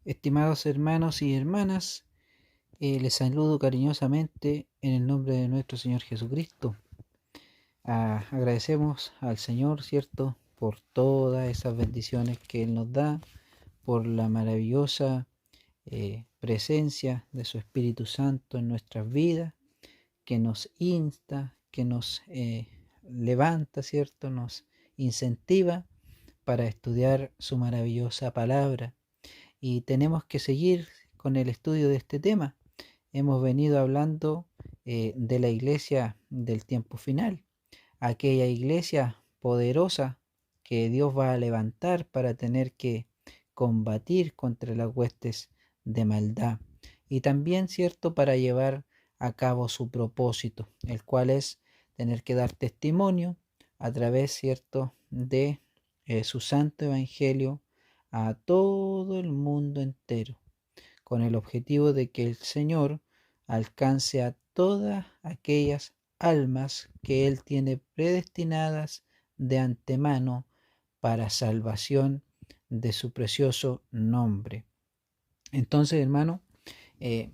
Estimados hermanos y hermanas, les saludo cariñosamente en el nombre de nuestro Señor Jesucristo. Agradecemos al Señor, ¿cierto?, por todas esas bendiciones que Él nos da, por la maravillosa presencia de su Espíritu Santo en nuestras vidas, que nos insta, que nos levanta, ¿cierto?, nos incentiva para estudiar su maravillosa palabra. Y tenemos que seguir con el estudio de este tema. Hemos venido hablando de la iglesia del tiempo final, aquella iglesia poderosa que Dios va a levantar para tener que combatir contra las huestes de maldad y también, cierto, para llevar a cabo su propósito, el cual es tener que dar testimonio a través, cierto, de su santo evangelio a todo el mundo entero, con el objetivo de que el Señor alcance a todas aquellas almas que Él tiene predestinadas de antemano para salvación de su precioso nombre. Entonces, hermano, eh,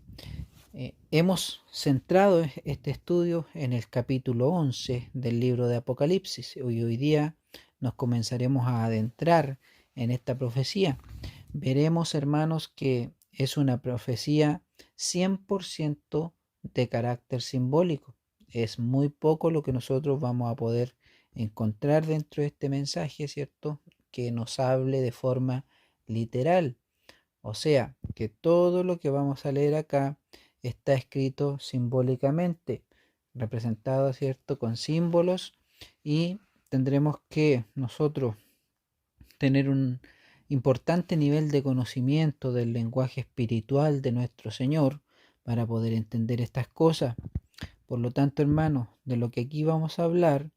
hemos centrado este estudio en el capítulo 11 del libro de Apocalipsis. Hoy día nos comenzaremos a adentrar en esta profecía. Veremos, hermanos, que es una profecía 100% de carácter simbólico. Es muy poco lo que nosotros vamos a poder encontrar dentro de este mensaje, ¿cierto?, que nos hable de forma literal. O sea, que todo lo que vamos a leer acá está escrito simbólicamente, representado, ¿cierto?, con símbolos, y tendremos que nosotros tener un importante nivel de conocimiento del lenguaje espiritual de nuestro Señor para poder entender estas cosas. Por lo tanto, hermanos, de lo que aquí vamos a hablar,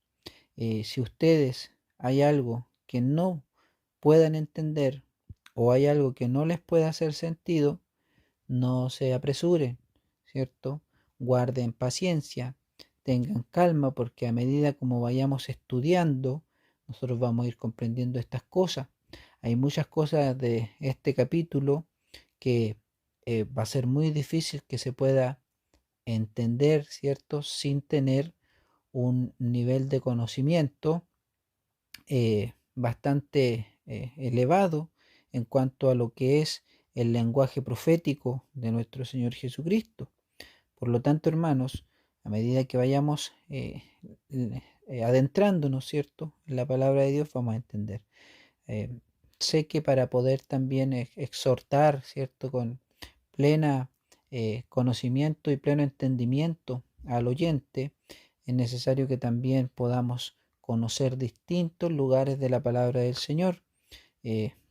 si ustedes hay algo que no puedan entender o hay algo que no les pueda hacer sentido, no se apresuren, ¿cierto? Guarden paciencia, tengan calma, porque a medida como vayamos estudiando, nosotros vamos a ir comprendiendo estas cosas. Hay muchas cosas de este capítulo que va a ser muy difícil que se pueda entender, ¿cierto?, sin tener un nivel de conocimiento bastante elevado en cuanto a lo que es el lenguaje profético de nuestro Señor Jesucristo. Por lo tanto, hermanos, a medida que vayamos adentrándonos, ¿cierto?, en la palabra de Dios, vamos a entender. Eh, Sé que para poder también exhortar, ¿cierto?, con plena conocimiento y pleno entendimiento al oyente, es necesario que también podamos conocer distintos lugares de la palabra del Señor.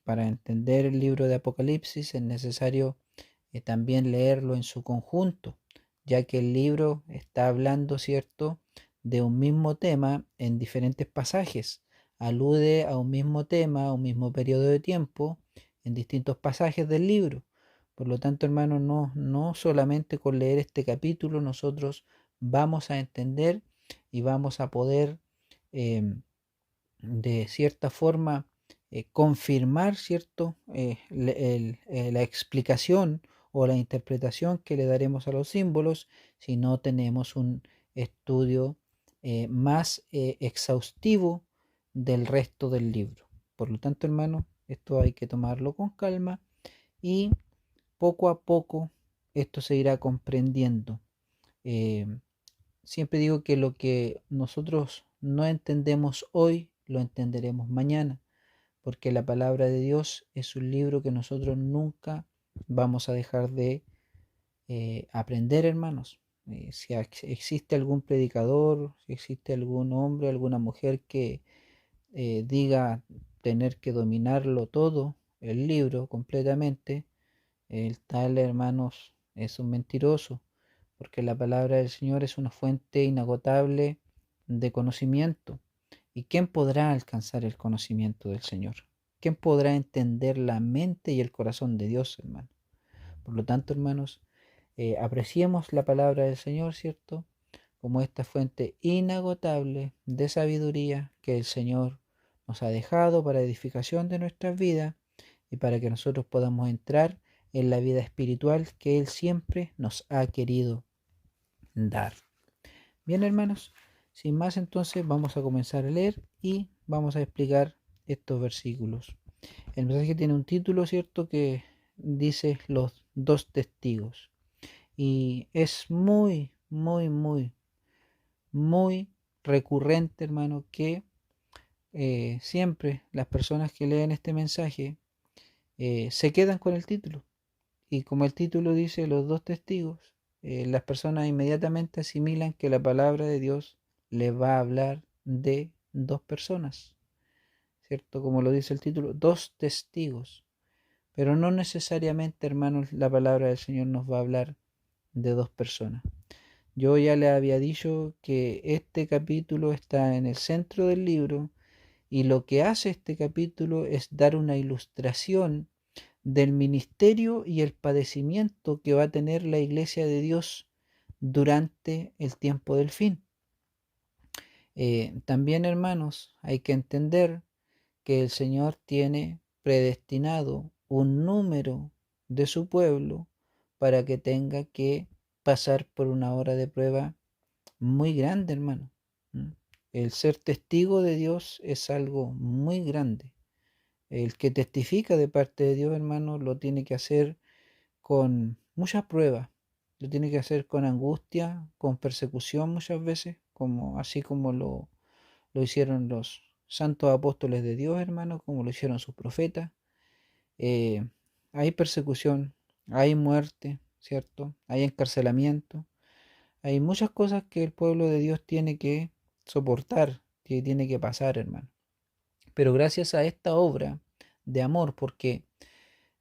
Para entender el libro de Apocalipsis es necesario también leerlo en su conjunto, ya que el libro está hablando, ¿cierto?, de un mismo tema en diferentes pasajes, alude a un mismo tema, a un mismo periodo de tiempo, en distintos pasajes del libro. Por lo tanto, hermanos, no solamente con leer este capítulo nosotros vamos a entender y vamos a poder de cierta forma confirmar, ¿cierto?, la explicación o la interpretación que le daremos a los símbolos si no tenemos un estudio más exhaustivo del resto del libro. Por lo tanto, hermano, esto hay que tomarlo con calma y poco a poco esto se irá comprendiendo. Eh, Siempre digo que lo que nosotros no entendemos hoy, lo entenderemos mañana, porque la palabra de Dios es un libro que nosotros nunca vamos a dejar de aprender, hermanos. Si existe algún predicador, si existe algún hombre, alguna mujer que diga tener que dominarlo todo, el libro completamente, el tal, hermanos, es un mentiroso, porque la palabra del Señor es una fuente inagotable de conocimiento. ¿Y quién podrá alcanzar el conocimiento del Señor? ¿Quién podrá entender la mente y el corazón de Dios, hermano? Por lo tanto, hermanos, apreciemos la palabra del Señor, ¿cierto?, como esta fuente inagotable de sabiduría que el Señor nos ha dejado para edificación de nuestras vidas y para que nosotros podamos entrar en la vida espiritual que Él siempre nos ha querido dar. Bien, hermanos, sin más entonces vamos a comenzar a leer y vamos a explicar estos versículos. El mensaje tiene un título, ¿cierto?, que dice los dos testigos. Y es muy, muy, muy, muy recurrente, hermano, que siempre las personas que leen este mensaje se quedan con el título. Y como el título dice los dos testigos, las personas inmediatamente asimilan que la palabra de Dios les va a hablar de dos personas, ¿cierto? Como lo dice el título, dos testigos. Pero no necesariamente, hermanos, la palabra del Señor nos va a hablar de dos personas. Yo ya le había dicho que este capítulo está en el centro del libro y lo que hace este capítulo es dar una ilustración del ministerio y el padecimiento que va a tener la iglesia de Dios durante el tiempo del fin. También, hermanos, hay que entender que el Señor tiene predestinado un número de su pueblo para que tenga que pasar por una hora de prueba muy grande, hermano. El ser testigo de Dios es algo muy grande. El que testifica de parte de Dios, hermano, lo tiene que hacer con muchas pruebas, lo tiene que hacer con angustia, con persecución muchas veces, como así como lo hicieron los santos apóstoles de Dios, hermano, como lo hicieron sus profetas. Eh, Hay persecución, hay muerte, ¿cierto? Hay encarcelamiento, hay muchas cosas que el pueblo de Dios tiene que soportar, que tiene que pasar, hermano. Pero gracias a esta obra de amor, porque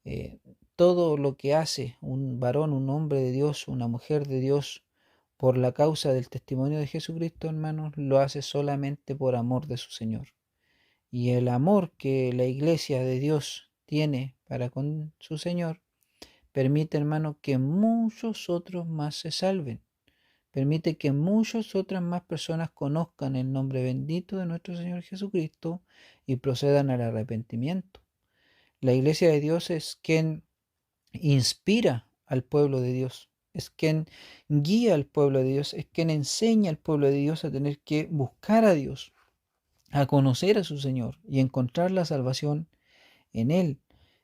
eh, todo lo que hace un varón, un hombre de Dios, una mujer de Dios, por la causa del testimonio de Jesucristo, hermanos, lo hace solamente por amor de su Señor. Y el amor que la iglesia de Dios tiene para con su Señor permite, hermano, que muchos otros más se salven. Permite que muchas otras más personas conozcan el nombre bendito de nuestro Señor Jesucristo y procedan al arrepentimiento. La iglesia de Dios es quien inspira al pueblo de Dios, es quien guía al pueblo de Dios, es quien enseña al pueblo de Dios a tener que buscar a Dios, a conocer a su Señor y encontrar la salvación en Él.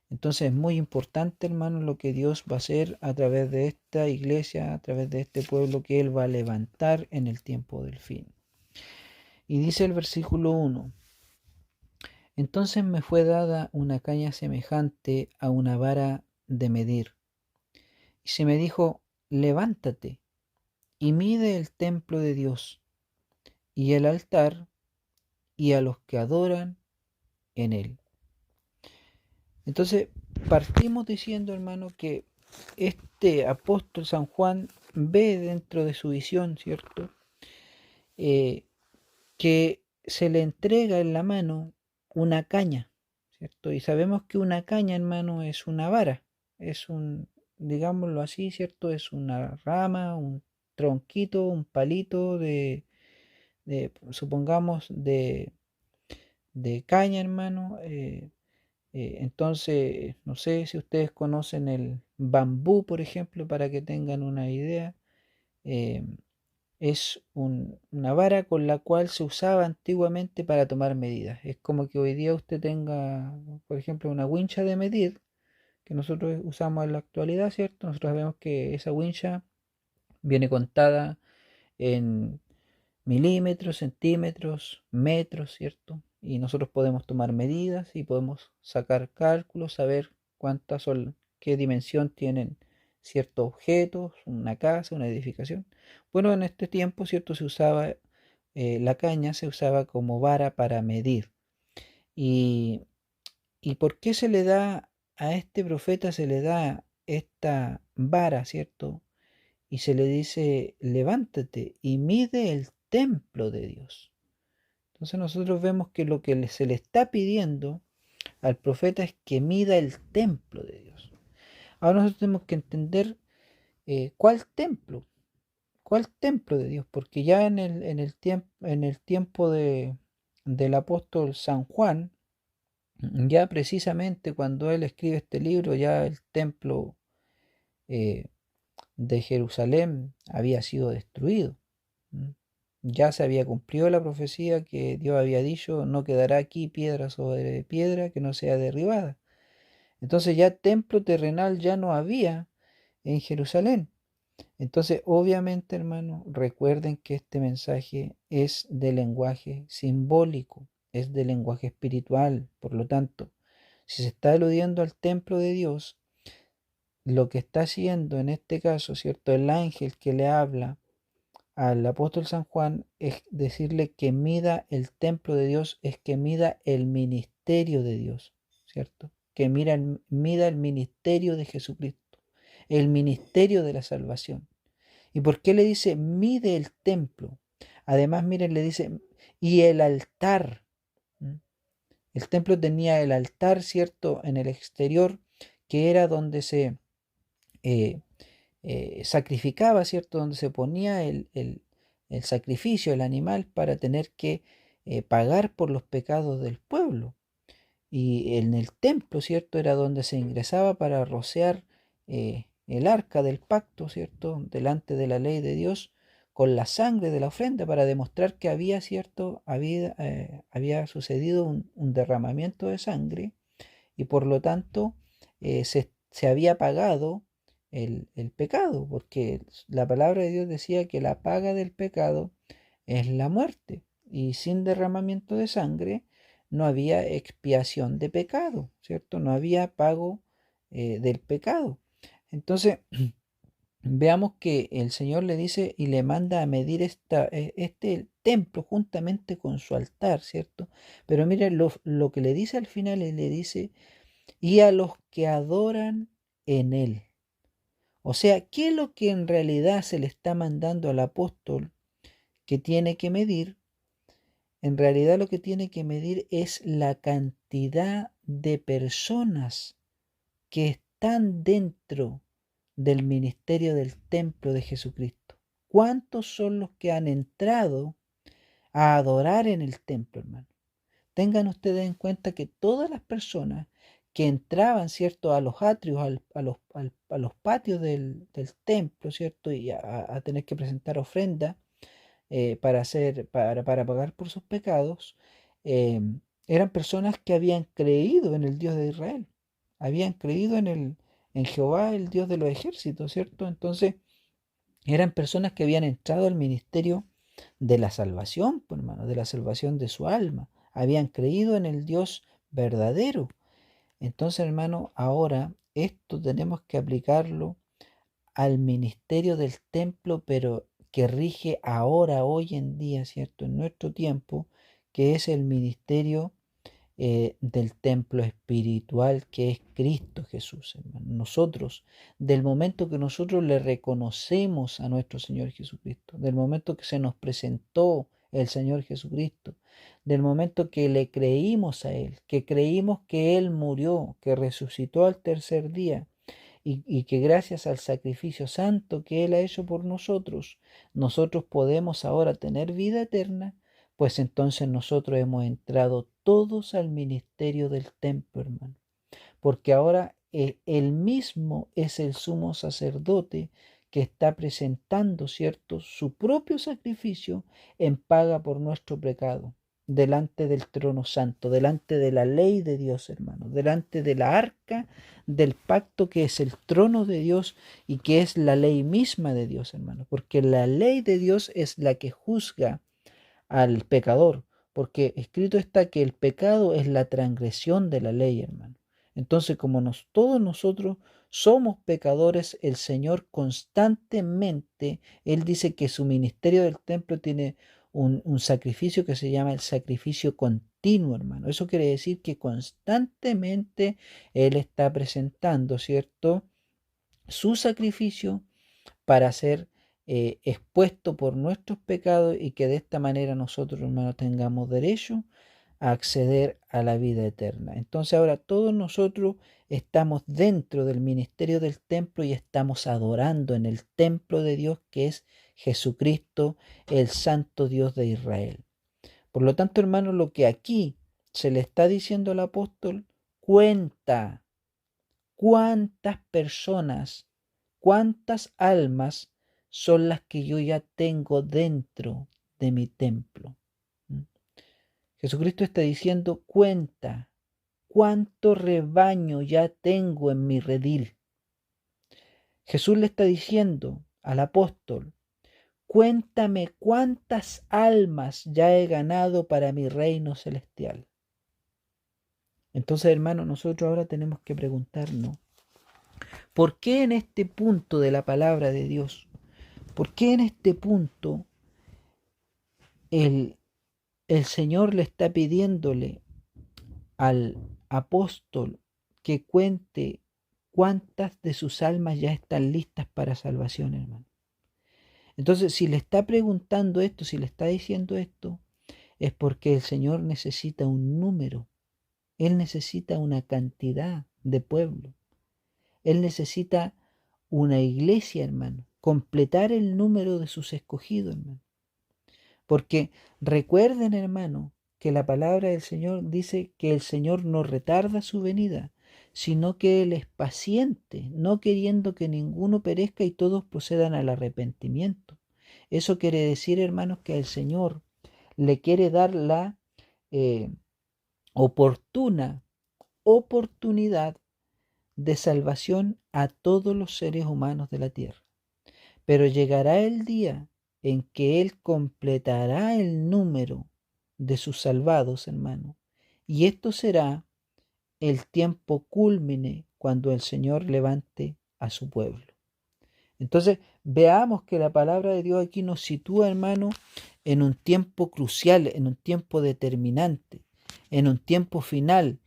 Entonces es muy importante, hermano, lo que Dios va a hacer a través de esta iglesia, a través de este pueblo que Él va a levantar en el tiempo del fin. Y dice el versículo 1, entonces me fue dada una caña semejante a una vara de medir. Y se me dijo, levántate y mide el templo de Dios y el altar y a los que adoran en él. Entonces, partimos diciendo, hermano, que este apóstol San Juan ve dentro de su visión, ¿cierto? Que se le entrega en la mano una caña, ¿cierto? Y sabemos que una caña, hermano, es una vara, es un, digámoslo así, ¿cierto? Es una rama, un tronquito, un palito supongamos, de caña, hermano. Entonces, no sé si ustedes conocen el bambú, por ejemplo, para que tengan una idea. eh, es una vara con la cual se usaba antiguamente para tomar medidas. Es como que hoy día usted tenga, por ejemplo, una wincha de medir que nosotros usamos en la actualidad, ¿cierto? Nosotros sabemos que esa wincha viene contada en milímetros, centímetros, metros, ¿cierto? Y nosotros podemos tomar medidas y podemos sacar cálculos, saber cuántas son, qué dimensión tienen ciertos objetos, una casa, una edificación. Bueno, en este tiempo, ¿cierto? Se usaba, la caña se usaba como vara para medir. Y, ¿Y por qué se le da a este profeta, se le da esta vara, ¿cierto? Y se le dice, levántate y mide el templo de Dios. Entonces nosotros vemos que lo que se le está pidiendo al profeta es que mida el templo de Dios. Ahora nosotros tenemos que entender cuál templo de Dios, porque ya en el tiempo del apóstol San Juan, Ya precisamente cuando él escribe este libro, ya el templo eh, de Jerusalén había sido destruido. ¿Mm? Ya se había cumplido la profecía que Dios había dicho, no quedará aquí piedra sobre piedra que no sea derribada. Entonces ya templo terrenal ya no había en Jerusalén. Entonces, obviamente, hermano, recuerden que este mensaje es de lenguaje simbólico, es de lenguaje espiritual. Por lo tanto, si se está aludiendo al templo de Dios, lo que está haciendo en este caso, ¿cierto? El ángel que le habla al apóstol San Juan es decirle que mida el templo de Dios, es que mida el ministerio de Dios, ¿cierto? Que mida el ministerio de Jesucristo, el ministerio de la salvación. ¿Y por qué le dice mide el templo? Además, miren, le dice y el altar. ¿Mm? El templo tenía el altar, ¿cierto? En el exterior, que era donde se eh, sacrificaba, ¿cierto? Donde se ponía el sacrificio, el animal, para tener que pagar por los pecados del pueblo. Y en el templo, ¿cierto? Era donde se ingresaba para rociar el arca del pacto, ¿cierto? Delante de la ley de Dios, con la sangre de la ofrenda, para demostrar que había, ¿cierto? Había sucedido un derramamiento de sangre y por lo tanto se había pagado el pecado, porque la palabra de Dios decía que la paga del pecado es la muerte, y sin derramamiento de sangre no había expiación de pecado, ¿cierto? No había pago del pecado. Entonces, veamos que el Señor le dice y le manda a medir este templo juntamente con su altar, ¿cierto? Pero miren lo que le dice al final, él le dice y a los que adoran en él. O sea, ¿qué es lo que en realidad se le está mandando al apóstol que tiene que medir? En realidad lo que tiene que medir es la cantidad de personas que están dentro del ministerio del templo de Jesucristo. ¿Cuántos son los que han entrado a adorar en el templo, hermano? Tengan ustedes en cuenta que todas las personas que entraban, ¿cierto?, a los atrios, a los patios del templo, ¿cierto?, y a tener que presentar ofrenda para pagar por sus pecados, eh, eran personas que habían creído en el Dios de Israel, habían creído en Jehová, el Dios de los ejércitos, ¿cierto? Entonces, eran personas que habían entrado al ministerio de la salvación, pues, hermano, de la salvación de su alma. Habían creído en el Dios verdadero. Entonces, hermano, ahora esto tenemos que aplicarlo al ministerio del templo, pero que rige ahora, hoy en día, ¿cierto? En nuestro tiempo, que es el ministerio del templo espiritual que es Cristo Jesús, hermano. Nosotros, del momento que nosotros le reconocemos a nuestro Señor Jesucristo, del momento que se nos presentó el Señor Jesucristo, del momento que le creímos a Él, que creímos que Él murió, que resucitó al tercer día, y que gracias al sacrificio santo que Él ha hecho por nosotros, nosotros podemos ahora tener vida eterna, pues entonces nosotros hemos entrado todos al ministerio del templo, hermano. Porque ahora Él mismo es el sumo sacerdote que está presentando, ¿cierto?, su propio sacrificio en paga por nuestro pecado, delante del trono santo, delante de la ley de Dios, hermano, delante de la arca del pacto que es el trono de Dios y que es la ley misma de Dios, hermano, porque la ley de Dios es la que juzga al pecador, porque escrito está que el pecado es la transgresión de la ley, hermano. Entonces, como todos nosotros somos pecadores, el Señor constantemente, Él dice que su ministerio del templo tiene un sacrificio que se llama el sacrificio continuo, hermano. Eso quiere decir que constantemente Él está presentando, ¿cierto?, su sacrificio para ser expuesto por nuestros pecados y que de esta manera nosotros, hermanos, tengamos derecho a acceder a la vida eterna. Entonces ahora todos nosotros estamos dentro del ministerio del templo y estamos adorando en el templo de Dios que es Jesucristo, el Santo Dios de Israel. Por lo tanto, hermanos, lo que aquí se le está diciendo al apóstol, cuenta cuántas personas, cuántas almas son las que yo ya tengo dentro de mi templo. Jesucristo está diciendo, cuenta cuánto rebaño ya tengo en mi redil. Jesús le está diciendo al apóstol, cuéntame cuántas almas ya he ganado para mi reino celestial. Entonces, hermano, nosotros ahora tenemos que preguntarnos, ¿por qué en este punto de la palabra de Dios, por qué en este punto el Señor le está pidiéndole al apóstol que cuente cuántas de sus almas ya están listas para salvación, hermano? Entonces, si le está preguntando esto, si le está diciendo esto, es porque el Señor necesita un número. Él necesita una cantidad de pueblo. Él necesita una iglesia, hermano. Completar el número de sus escogidos, hermano. Porque recuerden, hermano, que la palabra del Señor dice que el Señor no retarda su venida, sino que Él es paciente, no queriendo que ninguno perezca y todos procedan al arrepentimiento. Eso quiere decir, hermanos, que el Señor le quiere dar la oportunidad de salvación a todos los seres humanos de la tierra. Pero llegará el día en que Él completará el número de sus salvados, hermano. Y esto será el tiempo cúlmine cuando el Señor levante a su pueblo. Entonces, veamos que la palabra de Dios aquí nos sitúa, hermano, en un tiempo crucial, en un tiempo determinante, en un tiempo final,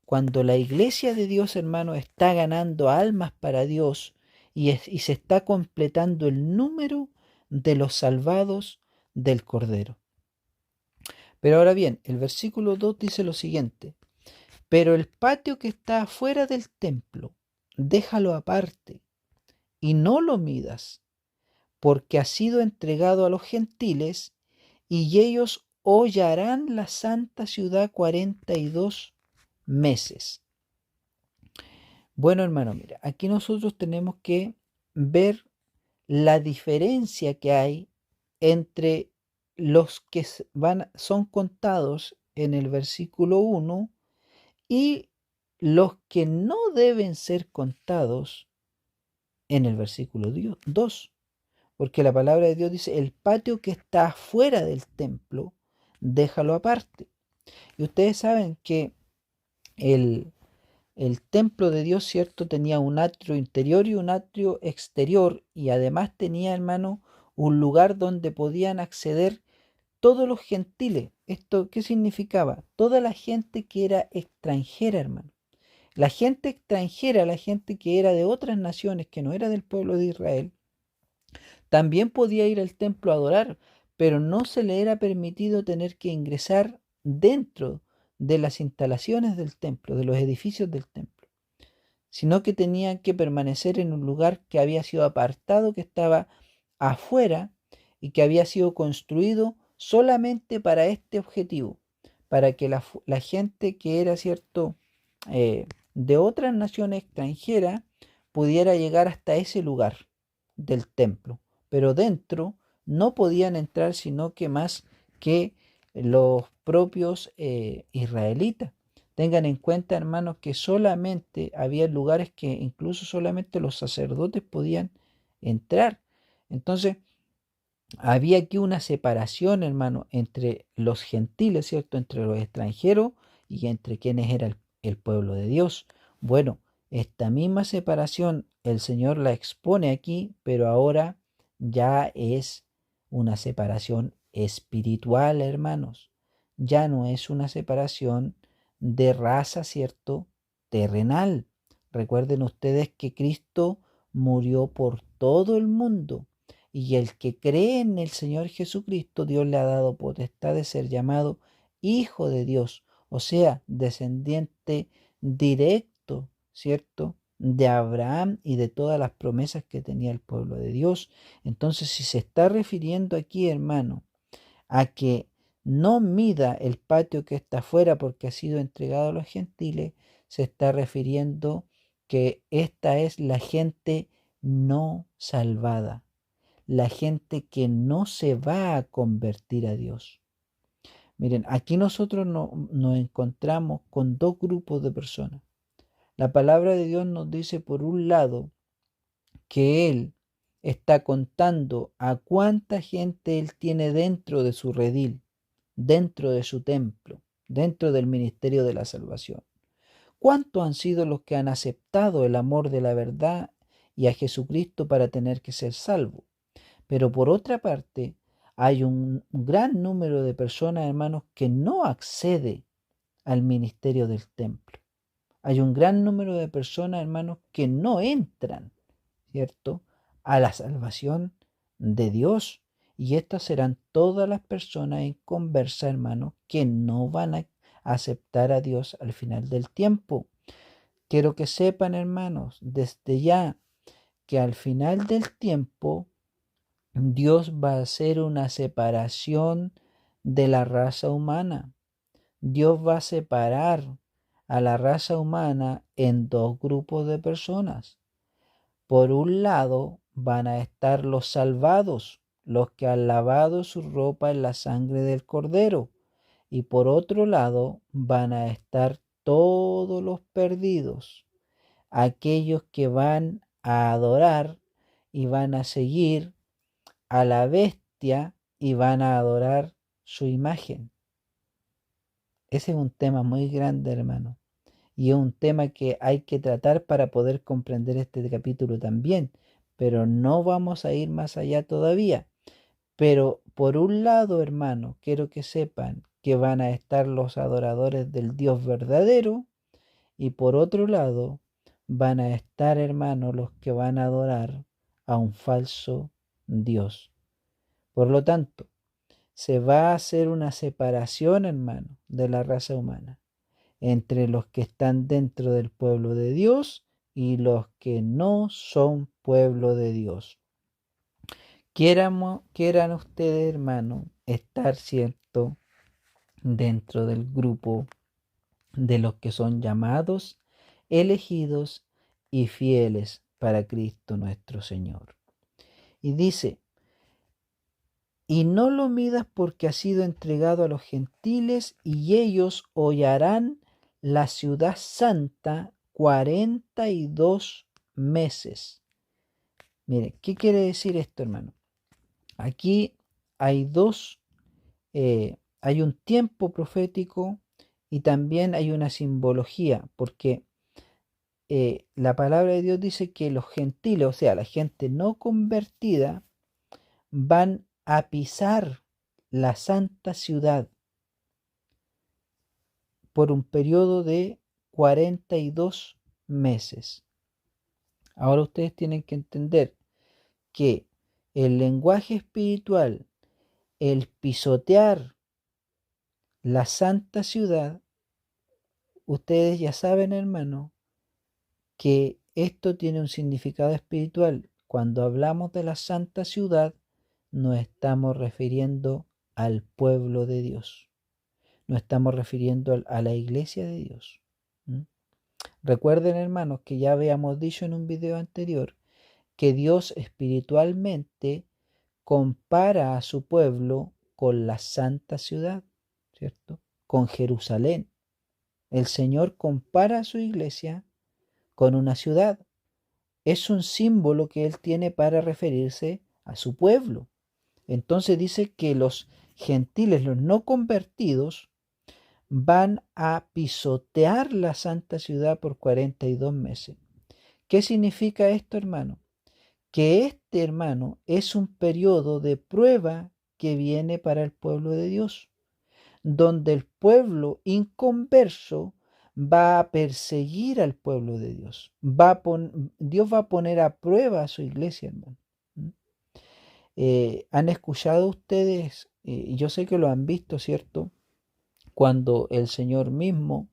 cuando la iglesia de Dios, hermano, está ganando almas para Dios y se está completando el número de los salvados del Cordero. Pero ahora bien, el versículo 2 dice lo siguiente: pero el patio que está afuera del templo, déjalo aparte y no lo midas, porque ha sido entregado a los gentiles y ellos hollarán la santa ciudad 42 meses. Bueno, hermano, mira, aquí nosotros tenemos que ver la diferencia que hay entre los que son contados en el versículo 1 y los que no deben ser contados en el versículo 2. Porque la palabra de Dios dice, el patio que está afuera del templo, déjalo aparte. Y ustedes saben que el templo de Dios, ¿cierto? Tenía un atrio interior y un atrio exterior, y además tenía, hermano, un lugar donde podían acceder todos los gentiles. ¿Esto qué significaba? Toda la gente que era extranjera, hermano. La gente extranjera, la gente que era de otras naciones, que no era del pueblo de Israel, también podía ir al templo a adorar, pero no se le era permitido tener que ingresar dentro de las instalaciones del templo, de los edificios del templo, sino que tenían que permanecer en un lugar que había sido apartado, que estaba afuera y que había sido construido solamente para este objetivo, para que la gente que era, cierto, de otras naciones extranjeras pudiera llegar hasta ese lugar del templo, pero dentro no podían entrar sino que más que los propios israelitas. Tengan en cuenta, hermanos, que solamente había lugares que incluso solamente los sacerdotes podían entrar. Entonces, había aquí una separación, hermano, entre los gentiles, ¿cierto? Entre los extranjeros y entre quienes era el pueblo de Dios. Bueno, esta misma separación el Señor la expone aquí, pero ahora ya es una separación espiritual, hermanos. Ya no es una separación de raza, ¿cierto? Terrenal. Recuerden ustedes que Cristo murió por todo el mundo. Y el que cree en el Señor Jesucristo, Dios le ha dado potestad de ser llamado Hijo de Dios, o sea, descendiente directo, ¿cierto? De Abraham y de todas las promesas que tenía el pueblo de Dios. Entonces, si se está refiriendo aquí, hermano, a que no mida el patio que está afuera porque ha sido entregado a los gentiles, se está refiriendo que esta es la gente no salvada, la gente que no se va a convertir a Dios. Miren, aquí nosotros nos encontramos con dos grupos de personas. La palabra de Dios nos dice por un lado que Él está contando a cuánta gente Él tiene dentro de su redil, dentro de su templo, dentro del ministerio de la salvación. ¿Cuántos han sido los que han aceptado el amor de la verdad y a Jesucristo para tener que ser salvos? Pero por otra parte, hay un gran número de personas, hermanos, que no accede al ministerio del templo. Hay un gran número de personas, hermanos, que no entran, ¿cierto?, a la salvación de Dios. Y estas serán todas las personas en conversa, hermanos, que no van a aceptar a Dios al final del tiempo. Quiero que sepan, hermanos, desde ya, que al final del tiempo Dios va a hacer una separación de la raza humana. Dios va a separar a la raza humana en dos grupos de personas. Por un lado van a estar los salvados, los que han lavado su ropa en la sangre del Cordero. Y por otro lado van a estar todos los perdidos, aquellos que van a adorar y van a seguir a la bestia y van a adorar su imagen. Ese es un tema muy grande, hermano. Y es un tema que hay que tratar para poder comprender este capítulo también. Pero no vamos a ir más allá todavía. Pero por un lado, hermano, quiero que sepan que van a estar los adoradores del Dios verdadero. Y por otro lado, van a estar, hermano, los que van a adorar a un falso Dios. Por lo tanto, se va a hacer una separación, hermano, de la raza humana entre los que están dentro del pueblo de Dios y los que no son pueblo de Dios. Quieran ustedes, hermano, estar, cierto, dentro del grupo de los que son llamados, elegidos y fieles para Cristo nuestro Señor. Y dice, y no lo midas porque ha sido entregado a los gentiles y ellos hollarán la ciudad santa 42 meses. Mire, ¿qué quiere decir esto, hermano? Aquí hay hay un tiempo profético y también hay una simbología, porque la palabra de Dios dice que los gentiles, o sea, la gente no convertida, van a pisar la santa ciudad por un periodo de 42 meses. Ahora ustedes tienen que entender que el lenguaje espiritual, el pisotear la santa ciudad, ustedes ya saben, hermano, que esto tiene un significado espiritual. Cuando hablamos de la santa ciudad, nos estamos refiriendo al pueblo de Dios. Nos estamos refiriendo a la iglesia de Dios. Recuerden, hermanos, que ya habíamos dicho en un video anterior que Dios espiritualmente compara a su pueblo con la santa ciudad, ¿cierto? Con Jerusalén. El Señor compara a su iglesia con una ciudad. Es un símbolo que Él tiene para referirse a su pueblo. Entonces dice que los gentiles, los no convertidos, van a pisotear la santa ciudad por 42 meses. ¿Qué significa esto, hermano? Que este, hermano, es un periodo de prueba que viene para el pueblo de Dios, donde el pueblo inconverso va a perseguir al pueblo de Dios. Dios va a poner a prueba a su iglesia, hermano. ¿Han escuchado ustedes, y yo sé que lo han visto, ¿cierto?, cuando el Señor mismo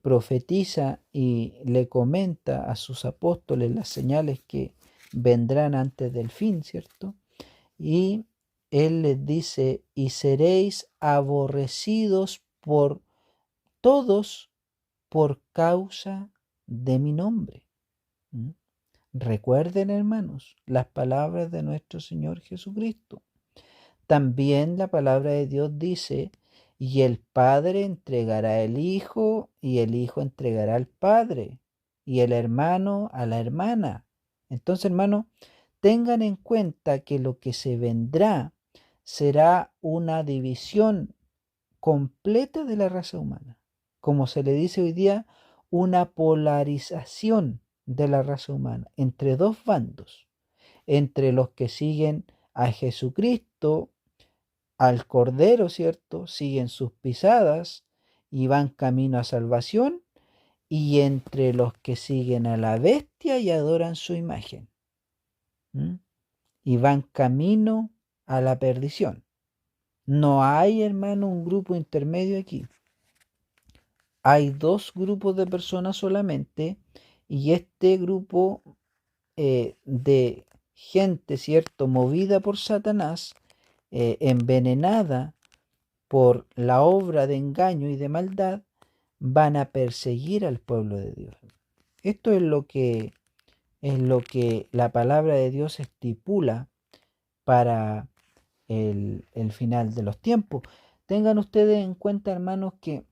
profetiza y le comenta a sus apóstoles las señales que vendrán antes del fin, ¿cierto? Y Él les dice, y seréis aborrecidos por todos por causa de mi nombre. ¿Mm? Recuerden, hermanos, las palabras de nuestro Señor Jesucristo. También la palabra de Dios dice, y el Padre entregará al Hijo, y el Hijo entregará al Padre, y el hermano a la hermana. Entonces, hermanos, tengan en cuenta que lo que se vendrá será una división completa de la raza humana. Como se le dice hoy día, una polarización de la raza humana entre dos bandos, entre los que siguen a Jesucristo, al Cordero, ¿cierto? Siguen sus pisadas y van camino a salvación, y entre los que siguen a la bestia y adoran su imagen. ¿Mm? Y van camino a la perdición. No hay, hermano, un grupo intermedio aquí. Hay dos grupos de personas solamente, y este grupo de gente, ¿cierto?, movida por Satanás, envenenada por la obra de engaño y de maldad, van a perseguir al pueblo de Dios. Esto es lo que la palabra de Dios estipula para el final de los tiempos. Tengan ustedes en cuenta, hermanos, que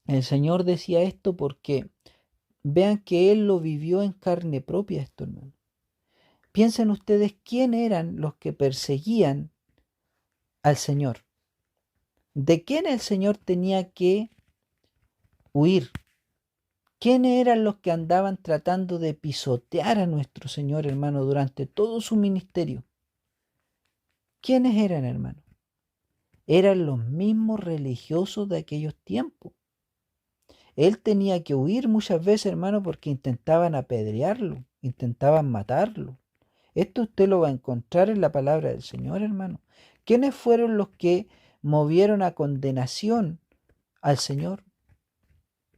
el Señor decía esto porque vean que Él lo vivió en carne propia esto, hermano. Piensen ustedes quién eran los que perseguían al Señor. ¿De quién el Señor tenía que huir? ¿Quiénes eran los que andaban tratando de pisotear a nuestro Señor, hermano, durante todo su ministerio? ¿Quiénes eran, hermano? Eran los mismos religiosos de aquellos tiempos. Él tenía que huir muchas veces, hermano, porque intentaban apedrearlo, intentaban matarlo. Esto usted lo va a encontrar en la palabra del Señor, hermano. ¿Quiénes fueron los que movieron a condenación al Señor?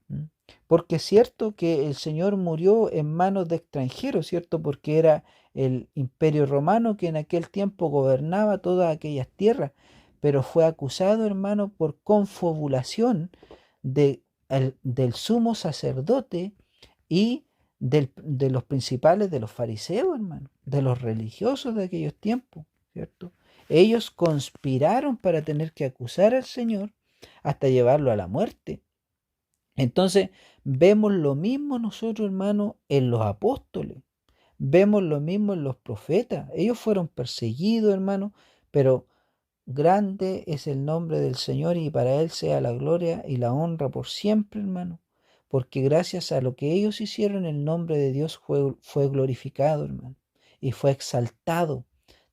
¿Mm? Porque es cierto que el Señor murió en manos de extranjeros, ¿cierto? Porque era el imperio romano que en aquel tiempo gobernaba todas aquellas tierras, pero fue acusado, hermano, por confabulación del sumo sacerdote y de los principales de los fariseos, hermano, de los religiosos de aquellos tiempos, ¿cierto? Ellos conspiraron para tener que acusar al Señor hasta llevarlo a la muerte. Entonces, vemos lo mismo nosotros, hermano, en los apóstoles. Vemos lo mismo en los profetas. Ellos fueron perseguidos, hermano, pero grande es el nombre del Señor, y para Él sea la gloria y la honra por siempre, hermano. Porque gracias a lo que ellos hicieron, el nombre de Dios fue glorificado, hermano, y fue exaltado.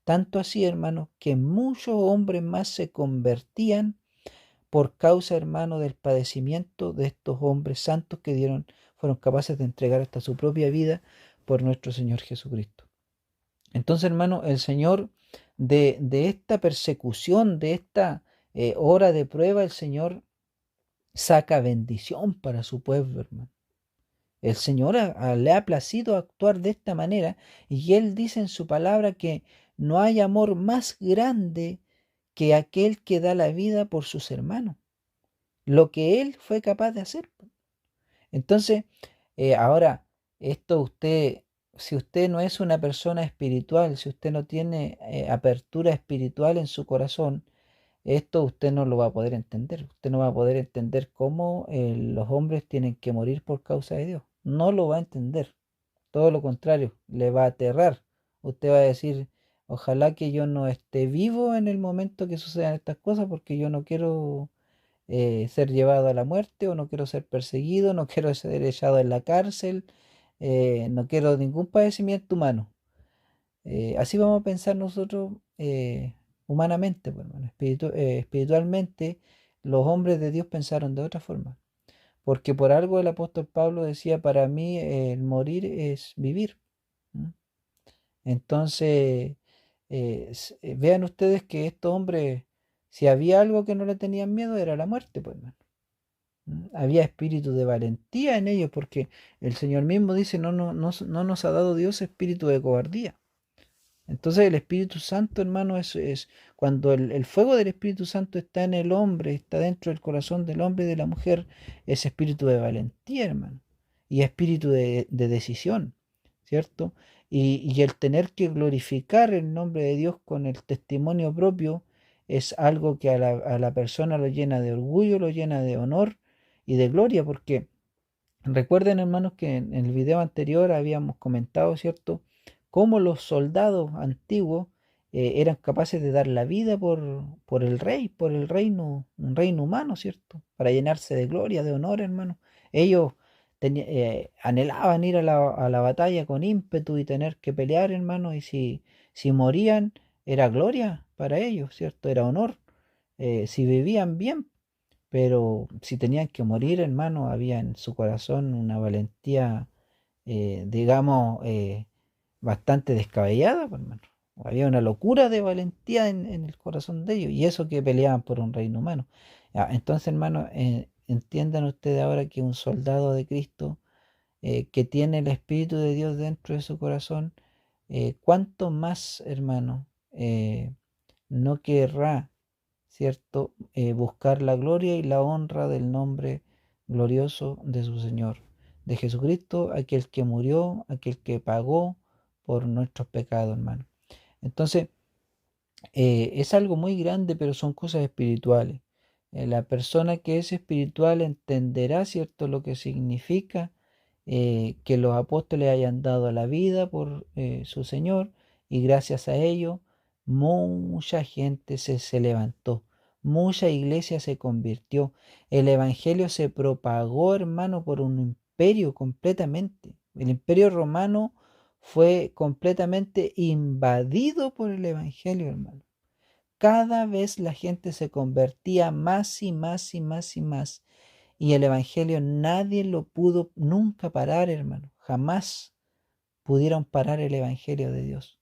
Tanto así, hermano, que muchos hombres más se convertían por causa, hermano, del padecimiento de estos hombres santos que fueron capaces de entregar hasta su propia vida por nuestro Señor Jesucristo. Entonces, hermano, el Señor de esta persecución, de esta hora de prueba, el Señor saca bendición para su pueblo, hermano. El Señor le ha placido actuar de esta manera, y Él dice en su palabra que no hay amor más grande que aquel que da la vida por sus hermanos. Lo que Él fue capaz de hacer. Entonces, ahora, esto usted, si usted no es una persona espiritual, si usted no tiene apertura espiritual en su corazón, esto usted no lo va a poder entender. Usted no va a poder entender cómo los hombres tienen que morir por causa de Dios. No lo va a entender. Todo lo contrario, le va a aterrar. Usted va a decir, ojalá que yo no esté vivo en el momento que sucedan estas cosas, porque yo no quiero ser llevado a la muerte, o no quiero ser perseguido, no quiero ser echado en la cárcel, no quiero ningún padecimiento humano. Así vamos a pensar nosotros humanamente, pues, hermano. Espiritualmente, los hombres de Dios pensaron de otra forma. Porque por algo el apóstol Pablo decía, para mí el morir es vivir. ¿Mm? Entonces, vean ustedes que estos hombres, si había algo que no le tenían miedo, era la muerte, pues, hermano. Había espíritu de valentía en ellos, porque el Señor mismo dice, no nos ha dado Dios espíritu de cobardía. Entonces el Espíritu Santo, hermano, es cuando el fuego del Espíritu Santo está en el hombre, está dentro del corazón del hombre y de la mujer, es espíritu de valentía, hermano, y espíritu de decisión, ¿cierto? Y el tener que glorificar el nombre de Dios con el testimonio propio es algo que a la persona lo llena de orgullo, lo llena de honor y de gloria, porque recuerden, hermanos, que en el video anterior habíamos comentado, ¿cierto?, cómo los soldados antiguos eran capaces de dar la vida por el rey, por el reino, un reino humano, ¿cierto? Para llenarse de gloria, de honor, hermano. Ellos anhelaban ir a la batalla con ímpetu y tener que pelear, hermano, y si morían, era gloria para ellos, ¿cierto? Era honor. Si vivían bien, pero si tenían que morir, hermano, había en su corazón una valentía, digamos, bastante descabellada, pues, hermano. Había una locura de valentía en el corazón de ellos, y eso que peleaban por un reino humano. Ya, entonces, hermano, entiendan ustedes ahora que un soldado de Cristo que tiene el Espíritu de Dios dentro de su corazón, cuánto más, hermano, no querrá, ¿cierto? Buscar la gloria y la honra del nombre glorioso de su Señor, de Jesucristo, aquel que murió, aquel que pagó por nuestros pecados, hermano. Entonces, es algo muy grande, pero son cosas espirituales. La persona que es espiritual entenderá, ¿cierto?, lo que significa que los apóstoles hayan dado la vida por su Señor, y gracias a ello mucha gente se levantó, mucha iglesia se convirtió, el evangelio se propagó, hermano, por un imperio completamente. El imperio romano fue completamente invadido por el evangelio, hermano. Cada vez la gente se convertía más y más y más y más. Y el evangelio nadie lo pudo nunca parar, hermano. Jamás pudieron parar el evangelio de Dios.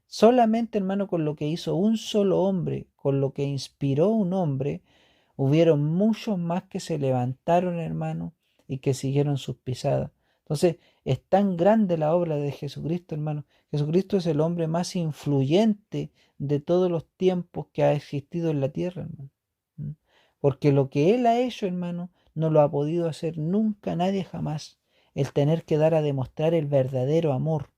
Solamente, hermano, con lo que hizo un solo hombre, con lo que inspiró un hombre, hubieron muchos más que se levantaron, hermano, y que siguieron sus pisadas. Entonces, es tan grande la obra de Jesucristo, hermano. Jesucristo es el hombre más influyente de todos los tiempos que ha existido en la tierra, hermano. ¿Mm? Porque lo que Él ha hecho, hermano, no lo ha podido hacer nunca nadie jamás. El tener que dar a demostrar el verdadero amor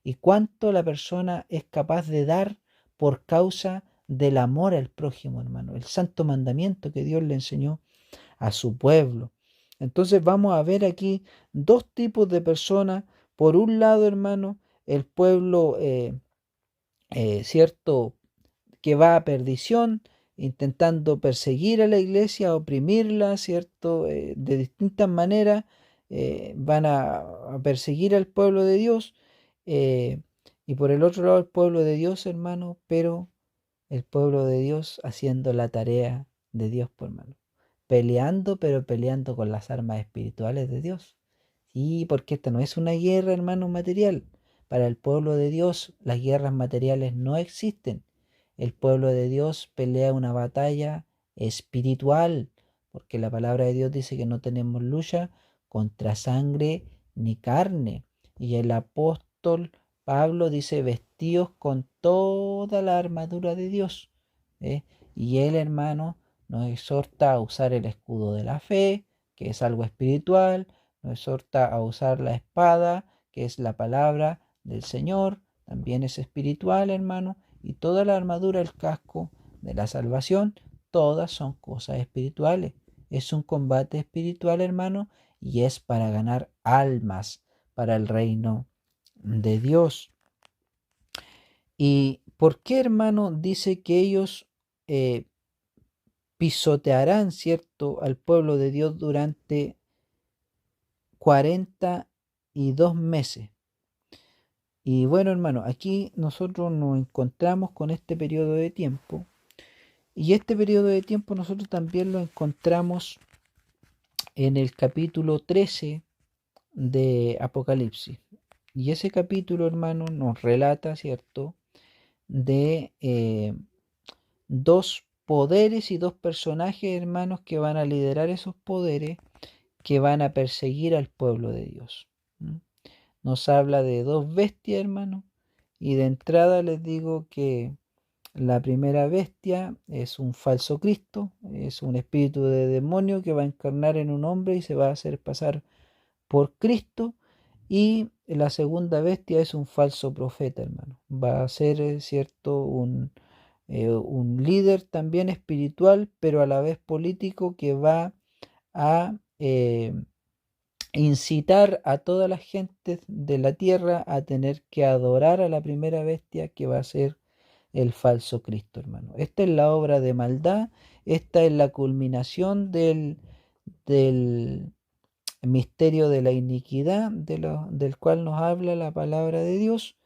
y cuánto la persona es capaz de dar por causa del amor al prójimo, hermano, el santo mandamiento que Dios le enseñó a su pueblo. Entonces vamos a ver aquí dos tipos de personas. Por un lado, hermano, el pueblo, cierto, que va a perdición, intentando perseguir a la iglesia, oprimirla, cierto, de distintas maneras, van a perseguir al pueblo de Dios. eh, y por el otro lado, el pueblo de Dios, hermano, pero el pueblo de Dios haciendo la tarea de Dios, por hermano. Peleando, pero peleando con las armas espirituales de Dios. Sí, porque esta no es una guerra, hermano, material. Para el pueblo de Dios, las guerras materiales no existen. El pueblo de Dios pelea una batalla espiritual, porque la palabra de Dios dice que no tenemos lucha contra sangre ni carne. Y el apóstol Pablo dice, vestidos con toda la armadura de Dios. ¿eh? Y él, hermano, nos exhorta a usar el escudo de la fe, que es algo espiritual, nos exhorta a usar la espada, que es la palabra del Señor, también es espiritual, hermano, y toda la armadura, el casco de la salvación, todas son cosas espirituales. Es un combate espiritual, hermano, y es para ganar almas para el reino de Dios. ¿Y por qué, hermano, dice que ellos eh, pisotearán, cierto, al pueblo de Dios durante 42 meses? Y bueno, hermano, aquí nosotros nos encontramos con este periodo de tiempo. Y este periodo de tiempo nosotros también lo encontramos en el capítulo 13 de Apocalipsis. Y ese capítulo, hermano, nos relata, ¿cierto?, de dos poderes y dos personajes, hermanos, que van a liderar esos poderes, que van a perseguir al pueblo de Dios. ¿Mm? Nos habla de dos bestias, hermano, Y de entrada les digo que la primera bestia es un falso Cristo, es un espíritu de demonio que va a encarnar en un hombre y se va a hacer pasar por Cristo. Y la segunda bestia es un falso profeta, hermano. Va a ser, cierto, un líder también espiritual, pero a la vez político, que va a incitar a todas las gentes de la tierra a tener que adorar a la primera bestia, que va a ser el falso Cristo, hermano. Esta es la obra de maldad, esta es la culminación del misterio de la iniquidad del cual nos habla la palabra de Dios,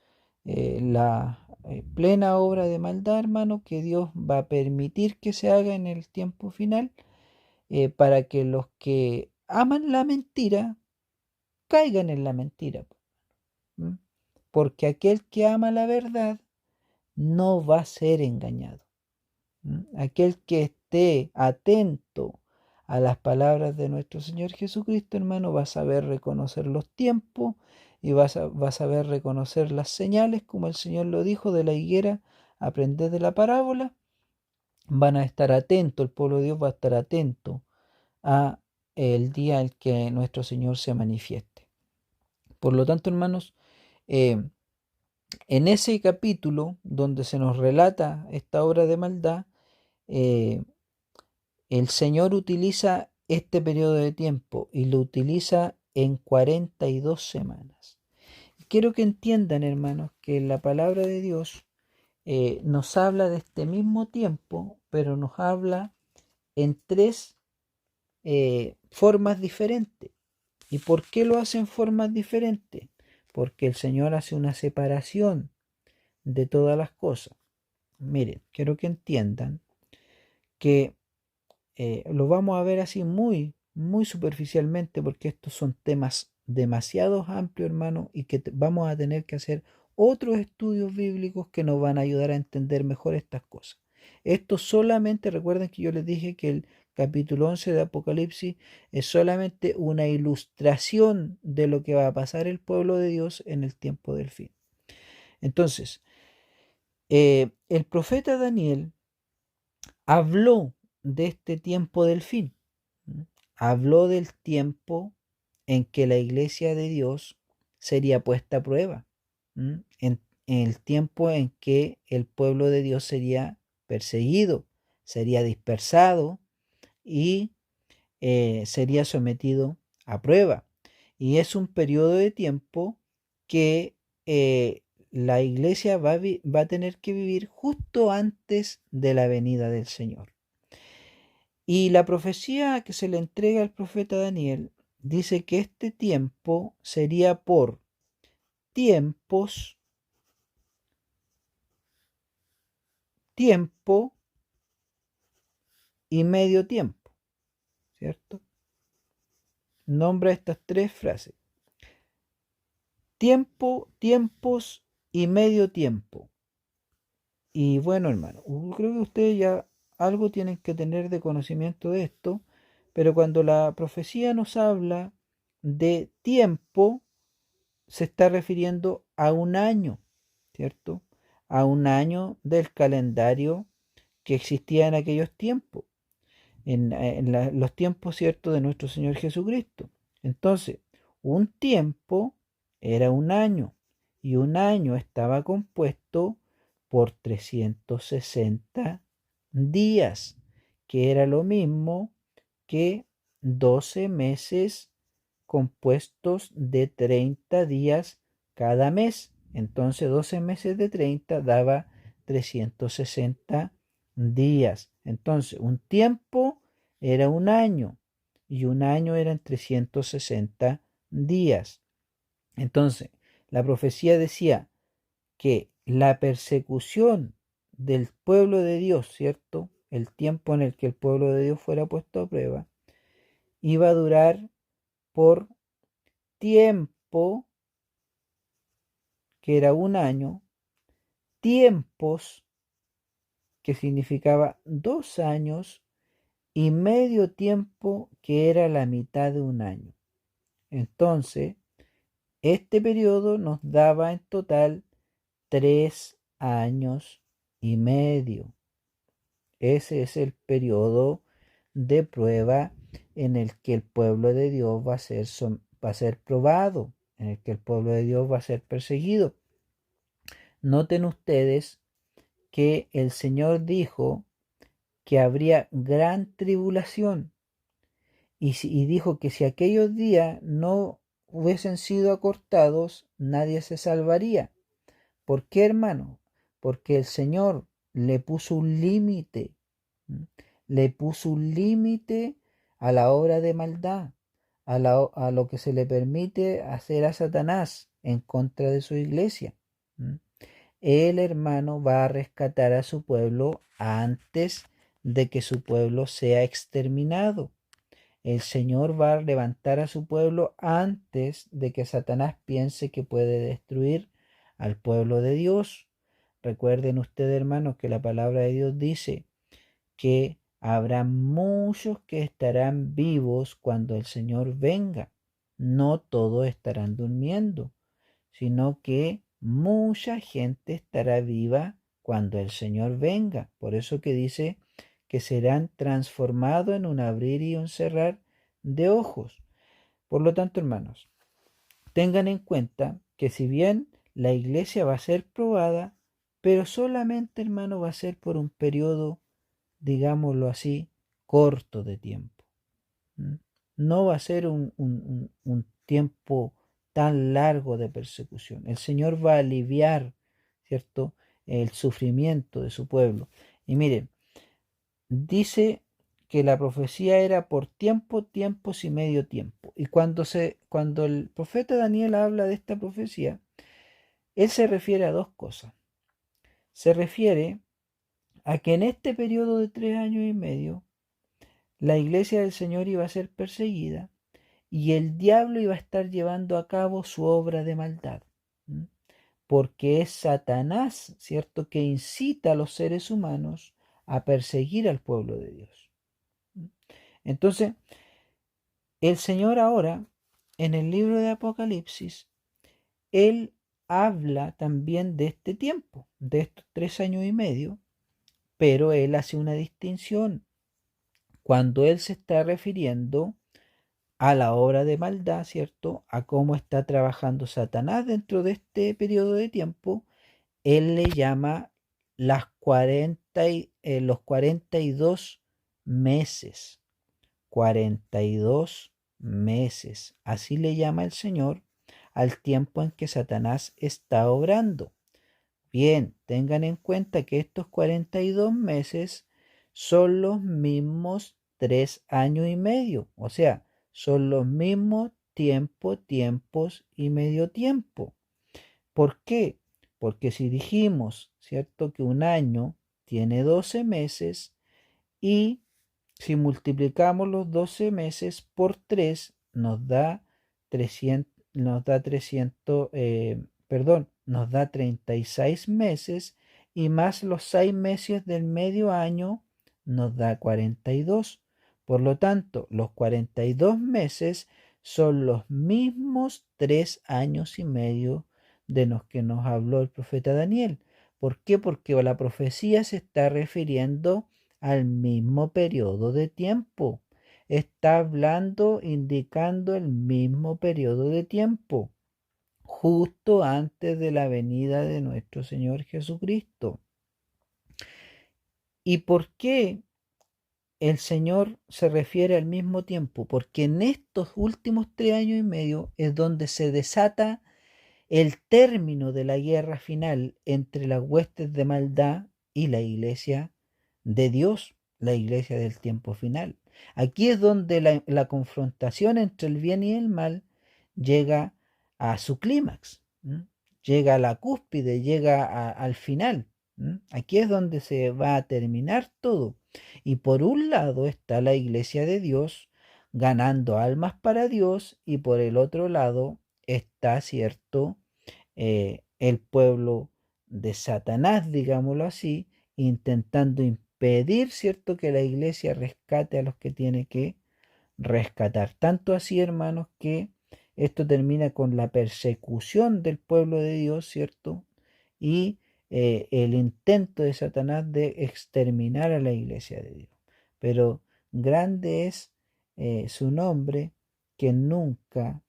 la plena obra de maldad, hermano, que Dios va a permitir que se haga en el tiempo final, para que los que aman la mentira caigan en la mentira. ¿Mm? Porque aquel que ama la verdad no va a ser engañado. Aquel que esté atento a las palabras de nuestro Señor Jesucristo, hermano, va a saber reconocer los tiempos y va a saber reconocer las señales, como el Señor lo dijo, de la higuera, aprended de la parábola. Van a estar atentos, el pueblo de Dios va a estar atento a el día en que nuestro Señor se manifieste. Por lo tanto, hermanos, en ese capítulo donde se nos relata esta obra de maldad, eh, el Señor utiliza este periodo de tiempo y lo utiliza en 42 semanas. Quiero que entiendan, hermanos, que la palabra de Dios nos habla de este mismo tiempo, pero nos habla en tres formas diferentes. ¿Y por qué lo hace en formas diferentes? Porque el Señor hace una separación de todas las cosas. Miren, quiero que entiendan que lo vamos a ver así muy, muy superficialmente, porque estos son temas demasiado amplios, hermano, y que vamos a tener que hacer otros estudios bíblicos que nos van a ayudar a entender mejor estas cosas. Esto solamente, recuerden que yo les dije que el capítulo 11 de Apocalipsis es solamente una ilustración de lo que va a pasar el pueblo de Dios en el tiempo del fin. Entonces, el profeta Daniel habló de este tiempo del fin. Habló del tiempo en que la iglesia de Dios sería puesta a prueba. En el tiempo en que el pueblo de Dios sería perseguido, sería dispersado y sería sometido a prueba. Y es un periodo de tiempo que la iglesia va a tener que vivir justo antes de la venida del Señor. Y la profecía que se le entrega al profeta Daniel dice que este tiempo sería por tiempos, tiempo y medio tiempo, ¿cierto? Nombra estas tres frases: tiempo, tiempos y medio tiempo. Y bueno, hermano, creo que ustedes ya algo tienen que tener de conocimiento de esto, pero cuando la profecía nos habla de tiempo, se está refiriendo a un año, ¿cierto? A un año del calendario que existía en aquellos tiempos, en los tiempos, ¿cierto?, de nuestro Señor Jesucristo. Entonces, un tiempo era un año, y un año estaba compuesto por 360 días, que era lo mismo que 12 meses compuestos de 30 días cada mes. Entonces 12 meses de 30 daba 360 días. Entonces un tiempo era un año y un año eran 360 días. Entonces la profecía decía que la persecución del pueblo de Dios, ¿cierto? El tiempo en el que el pueblo de Dios fuera puesto a prueba, iba a durar por tiempo, que era un año, tiempos, que significaba 2 años, y medio tiempo, que era la mitad de un año. Entonces, este periodo nos daba en total 3 años y medio. Ese es el periodo de prueba en el que el pueblo de Dios va a ser probado, en el que el pueblo de Dios va a ser perseguido. Noten ustedes que el Señor dijo que habría gran tribulación y dijo que si aquellos días no hubiesen sido acortados, nadie se salvaría. ¿Por qué, hermano? Porque el Señor le puso un límite. Le puso un límite a la obra de maldad, a lo que se le permite hacer a Satanás en contra de su iglesia. El hermano va a rescatar a su pueblo antes de que su pueblo sea exterminado. El Señor va a levantar a su pueblo antes de que Satanás piense que puede destruir al pueblo de Dios. Recuerden ustedes, hermanos, que la palabra de Dios dice que habrá muchos que estarán vivos cuando el Señor venga. No todos estarán durmiendo, sino que mucha gente estará viva cuando el Señor venga. Por eso que dice que serán transformados en un abrir y un cerrar de ojos. Por lo tanto, hermanos, tengan en cuenta que si bien la iglesia va a ser probada, pero solamente, hermano, va a ser por un periodo, digámoslo así, corto de tiempo. No va a ser un tiempo tan largo de persecución. El Señor va a aliviar, ¿cierto?, el sufrimiento de su pueblo. Y miren, dice que la profecía era por tiempo, tiempos y medio tiempo. Y cuando el profeta Daniel habla de esta profecía, él se refiere a dos cosas. Se refiere a que en este periodo de 3 años y medio, la iglesia del Señor iba a ser perseguida y el diablo iba a estar llevando a cabo su obra de maldad. Porque es Satanás, ¿cierto?, que incita a los seres humanos a perseguir al pueblo de Dios. Entonces, el Señor ahora, en el libro de Apocalipsis, Él habla también de este tiempo, de estos 3 años y medio, pero Él hace una distinción cuando Él se está refiriendo a la obra de maldad, ¿cierto? A cómo está trabajando Satanás dentro de este periodo de tiempo. Él le llama los 42 meses. 42 meses. Así le llama el Señor al tiempo en que Satanás está obrando. Bien, tengan en cuenta que estos 42 meses son los mismos 3 años y medio. O sea, son los mismos tiempos y medio tiempo. ¿Por qué? Porque si dijimos, ¿cierto?, que un año tiene 12 meses y si multiplicamos los 12 meses por 3 nos da 36 meses y más los 6 meses del medio año nos da 42. Por lo tanto, los 42 meses son los mismos 3 años y medio de los que nos habló el profeta Daniel. ¿Por qué? Porque la profecía se está refiriendo al mismo periodo de tiempo. Está hablando, indicando el mismo periodo de tiempo, justo antes de la venida de nuestro Señor Jesucristo. ¿Y por qué el Señor se refiere al mismo tiempo? Porque en estos últimos 3 años y medio es donde se desata el término de la guerra final entre las huestes de maldad y la iglesia de Dios, la iglesia del tiempo final. Aquí es donde la confrontación entre el bien y el mal llega a su clímax, llega a la cúspide, llega al final. Aquí es donde se va a terminar todo. Y por un lado está la iglesia de Dios ganando almas para Dios y por el otro lado está, cierto, el pueblo de Satanás, digámoslo así, intentando impedir, ¿cierto?, que la iglesia rescate a los que tiene que rescatar. Tanto así, hermanos, que esto termina con la persecución del pueblo de Dios, ¿cierto? y el intento de Satanás de exterminar a la iglesia de Dios. Pero grande es su nombre, que nunca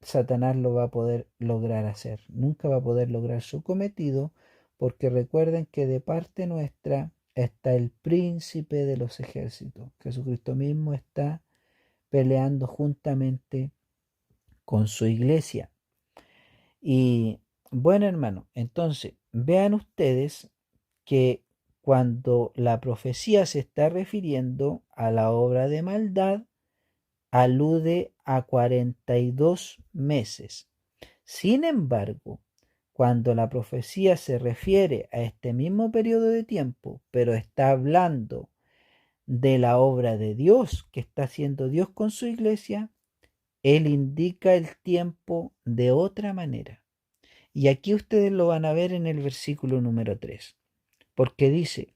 Satanás lo va a poder lograr hacer, nunca va a poder lograr su cometido, porque recuerden que de parte nuestra está el príncipe de los ejércitos. Jesucristo mismo está peleando juntamente con su iglesia. Y bueno, hermano, entonces vean ustedes que cuando la profecía se está refiriendo a la obra de maldad, alude a 42 meses. Sin embargo, cuando la profecía se refiere a este mismo periodo de tiempo, pero está hablando de la obra de Dios que está haciendo Dios con su iglesia, Él indica el tiempo de otra manera. Y aquí ustedes lo van a ver en el versículo número 3, porque dice: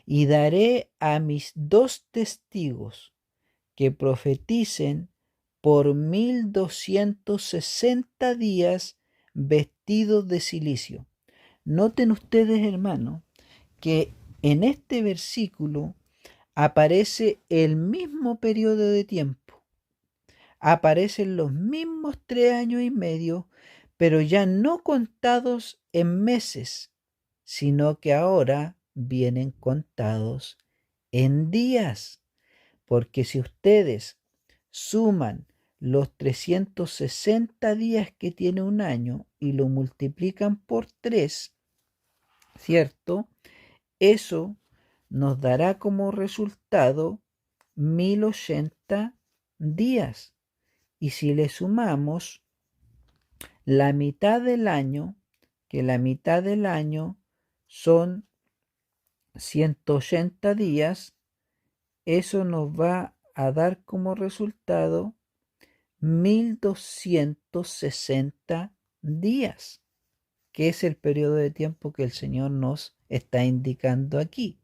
y daré a mis 2 testigos que profeticen por 1260 días vestidos de cilicio. Noten ustedes, hermanos, que en este versículo aparece el mismo periodo de tiempo. Aparecen los mismos 3 años y medio, pero ya no contados en meses, sino que ahora vienen contados en días. Porque si ustedes suman los 360 días que tiene un año y lo multiplican por 3, ¿cierto? Eso nos dará como resultado 1080 días. Y si le sumamos la mitad del año, que la mitad del año son 180 días, eso nos va a dar como resultado 1260 días, que es el periodo de tiempo que el Señor nos está indicando aquí.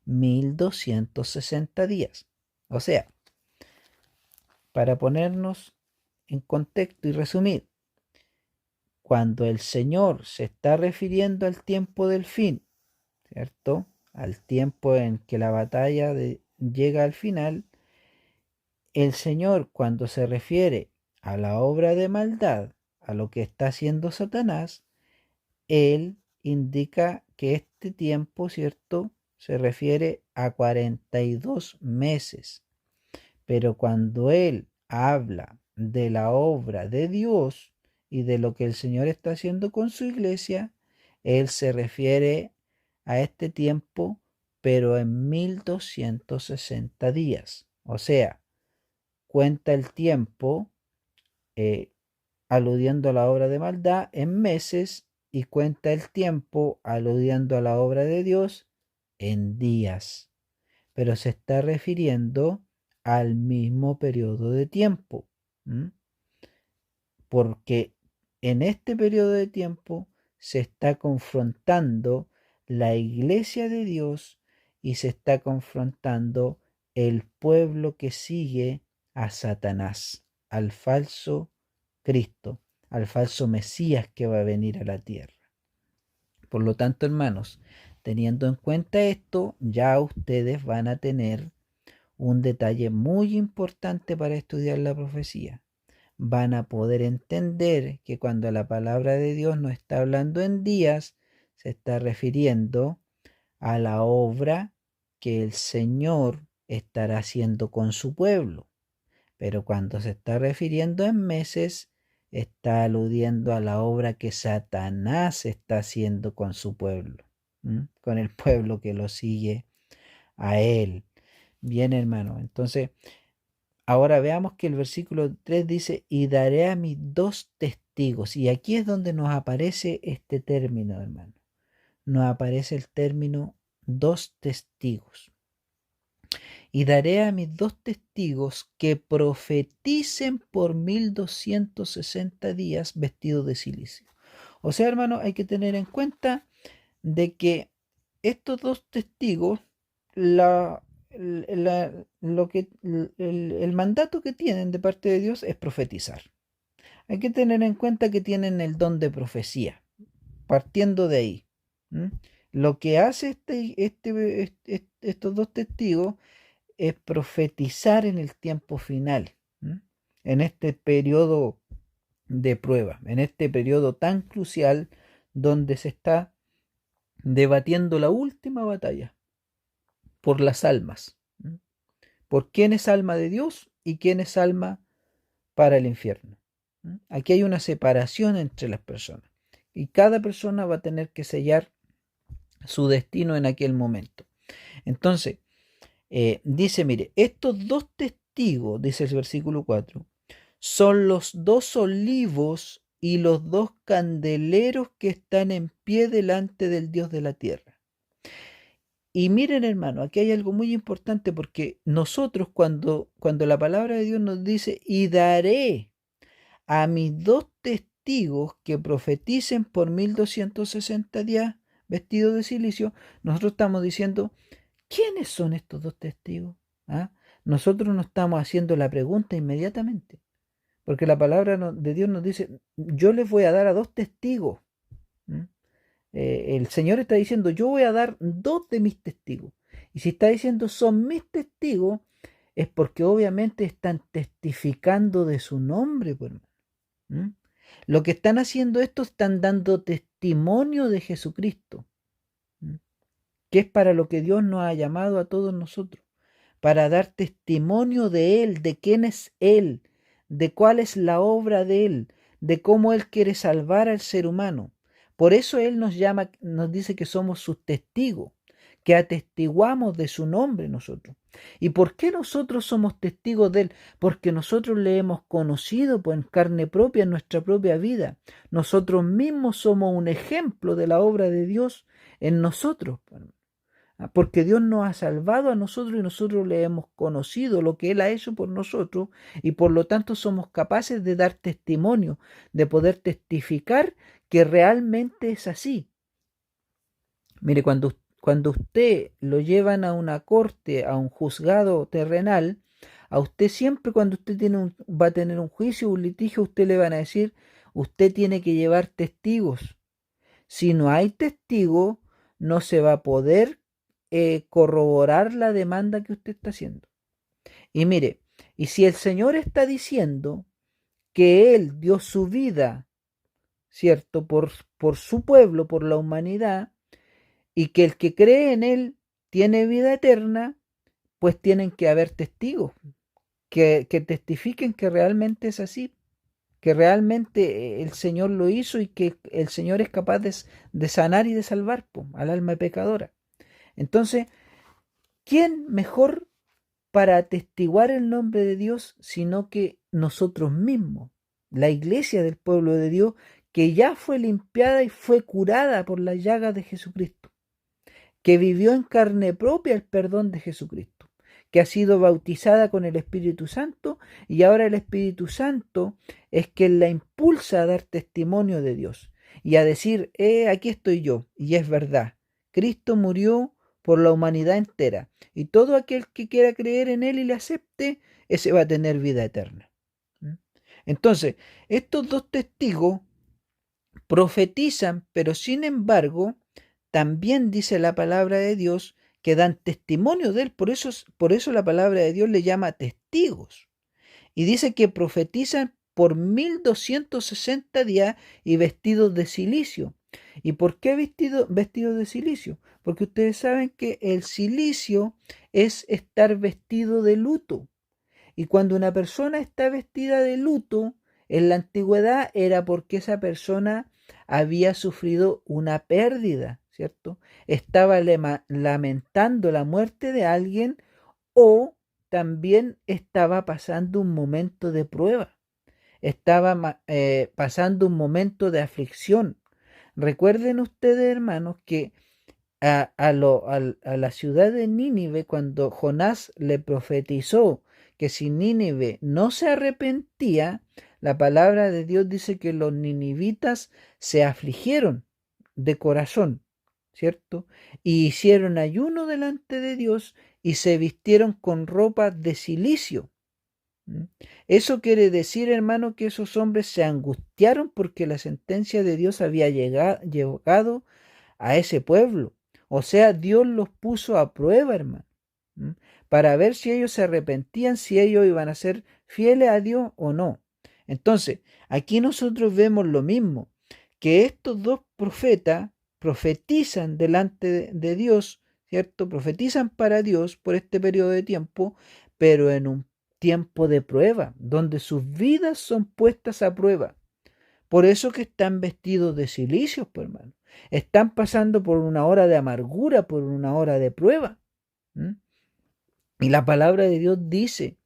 1260 días. O sea, para ponernos en contexto y resumir, cuando el Señor se está refiriendo al tiempo del fin, ¿cierto? Al tiempo en que la batalla llega al final, el Señor, cuando se refiere a la obra de maldad, a lo que está haciendo Satanás, Él indica que este tiempo, ¿cierto?, se refiere a 42 meses. Pero cuando Él habla de la obra de Dios y de lo que el Señor está haciendo con su iglesia, Él se refiere a este tiempo, pero en 1260 días. O sea, cuenta el tiempo aludiendo a la obra de maldad en meses y cuenta el tiempo aludiendo a la obra de Dios en días. Pero se está refiriendo al mismo periodo de tiempo. Porque en este periodo de tiempo se está confrontando la iglesia de Dios y se está confrontando el pueblo que sigue a Satanás, al falso Cristo, al falso Mesías que va a venir a la tierra. Por lo tanto, hermanos, teniendo en cuenta esto, ya ustedes van a tener un detalle muy importante para estudiar la profecía. Van a poder entender que cuando la palabra de Dios no está hablando en días, se está refiriendo a la obra que el Señor estará haciendo con su pueblo. Pero cuando se está refiriendo en meses, está aludiendo a la obra que Satanás está haciendo con su pueblo, con el pueblo que lo sigue a él. Bien, hermano, entonces ahora veamos que el versículo 3 dice: y daré a mis 2 testigos. Y aquí es donde nos aparece este término, hermano. Nos aparece el término 2 testigos. Y daré a mis 2 testigos que profeticen por 1260 días vestidos de cilicio. O sea, hermano, hay que tener en cuenta de que estos 2 testigos, el mandato que tienen de parte de Dios es profetizar. Hay que tener en cuenta que tienen el don de profecía. partiendo de ahí. Lo que hace estos dos testigos es profetizar en el tiempo final, en este periodo de prueba, en este periodo tan crucial donde se está debatiendo la última batalla por las almas, por quién es alma de Dios y quién es alma para el infierno. Aquí hay una separación entre las personas y cada persona va a tener que sellar su destino en aquel momento. Entonces, dice, mire, estos dos testigos, dice el versículo 4, son los dos olivos y los dos candeleros que están en pie delante del Dios de la tierra. Y miren, hermano, aquí hay algo muy importante porque nosotros cuando la palabra de Dios nos dice, y daré a mis dos testigos que profeticen por 1260 días vestidos de silicio, nosotros estamos diciendo, ¿quiénes son estos dos testigos? ¿Ah? Nosotros no estamos haciendo la pregunta inmediatamente, porque la palabra de Dios nos dice, yo les voy a dar a dos testigos. El Señor está diciendo, yo voy a dar dos de mis testigos. Y si está diciendo, son mis testigos, es porque obviamente están testificando de su nombre. Pues, lo que están haciendo esto, están dando testimonio de Jesucristo, que es para lo que Dios nos ha llamado a todos nosotros, para dar testimonio de Él, de quién es Él, de cuál es la obra de Él, de cómo Él quiere salvar al ser humano. Por eso Él nos llama, nos dice que somos sus testigos, que atestiguamos de su nombre nosotros. ¿Y por qué nosotros somos testigos de Él? Porque nosotros le hemos conocido en carne propia, en nuestra propia vida. Nosotros mismos somos un ejemplo de la obra de Dios en nosotros. Porque Dios nos ha salvado a nosotros y nosotros le hemos conocido lo que Él ha hecho por nosotros y por lo tanto somos capaces de dar testimonio, de poder testificar que realmente es así. Mire, cuando usted lo llevan a una corte, a un juzgado terrenal, a usted siempre cuando usted va a tener un juicio, un litigio, usted le van a decir, usted tiene que llevar testigos. Si no hay testigos, no se va a poder corroborar la demanda que usted está haciendo. Y mire, y si el Señor está diciendo que Él dio su vida, ¿cierto? Por su pueblo, por la humanidad, y que el que cree en Él tiene vida eterna, pues tienen que haber testigos que testifiquen que realmente es así, que realmente el Señor lo hizo y que el Señor es capaz de sanar y de salvar al alma pecadora. Entonces, ¿quién mejor para atestiguar el nombre de Dios sino que nosotros mismos, la iglesia del pueblo de Dios, que ya fue limpiada y fue curada por las llagas de Jesucristo, que vivió en carne propia el perdón de Jesucristo, que ha sido bautizada con el Espíritu Santo y ahora el Espíritu Santo es quien la impulsa a dar testimonio de Dios y a decir, aquí estoy yo, y es verdad, Cristo murió por la humanidad entera, y todo aquel que quiera creer en Él y le acepte, ese va a tener vida eterna. Entonces, estos dos testigos profetizan, pero sin embargo, también dice la palabra de Dios que dan testimonio de Él, por eso la palabra de Dios le llama testigos, y dice que profetizan por 1260 días y vestidos de silicio. ¿Y por qué vestidos de silicio? Porque ustedes saben que el silicio es estar vestido de luto. Y cuando una persona está vestida de luto, en la antigüedad era porque esa persona había sufrido una pérdida, ¿cierto? Estaba lamentando la muerte de alguien o también estaba pasando un momento de prueba, estaba pasando un momento de aflicción. Recuerden ustedes, hermanos, que a la ciudad de Nínive, cuando Jonás le profetizó que si Nínive no se arrepentía, la palabra de Dios dice que los ninivitas se afligieron de corazón, ¿cierto? Y hicieron ayuno delante de Dios y se vistieron con ropa de silicio. ¿Mm? Eso quiere decir, hermano, que esos hombres se angustiaron porque la sentencia de Dios había llegado a ese pueblo. O sea, Dios los puso a prueba, hermano, ¿mm? Para ver si ellos se arrepentían, si ellos iban a ser fieles a Dios o no. Entonces, aquí nosotros vemos lo mismo, que estos dos profetas profetizan delante de Dios, ¿cierto? Profetizan para Dios por este periodo de tiempo, pero en un tiempo de prueba, donde sus vidas son puestas a prueba. Por eso que están vestidos de cilicios, pues, hermano. Están pasando por una hora de amargura, por una hora de prueba. ¿Mm? Y la palabra de Dios dice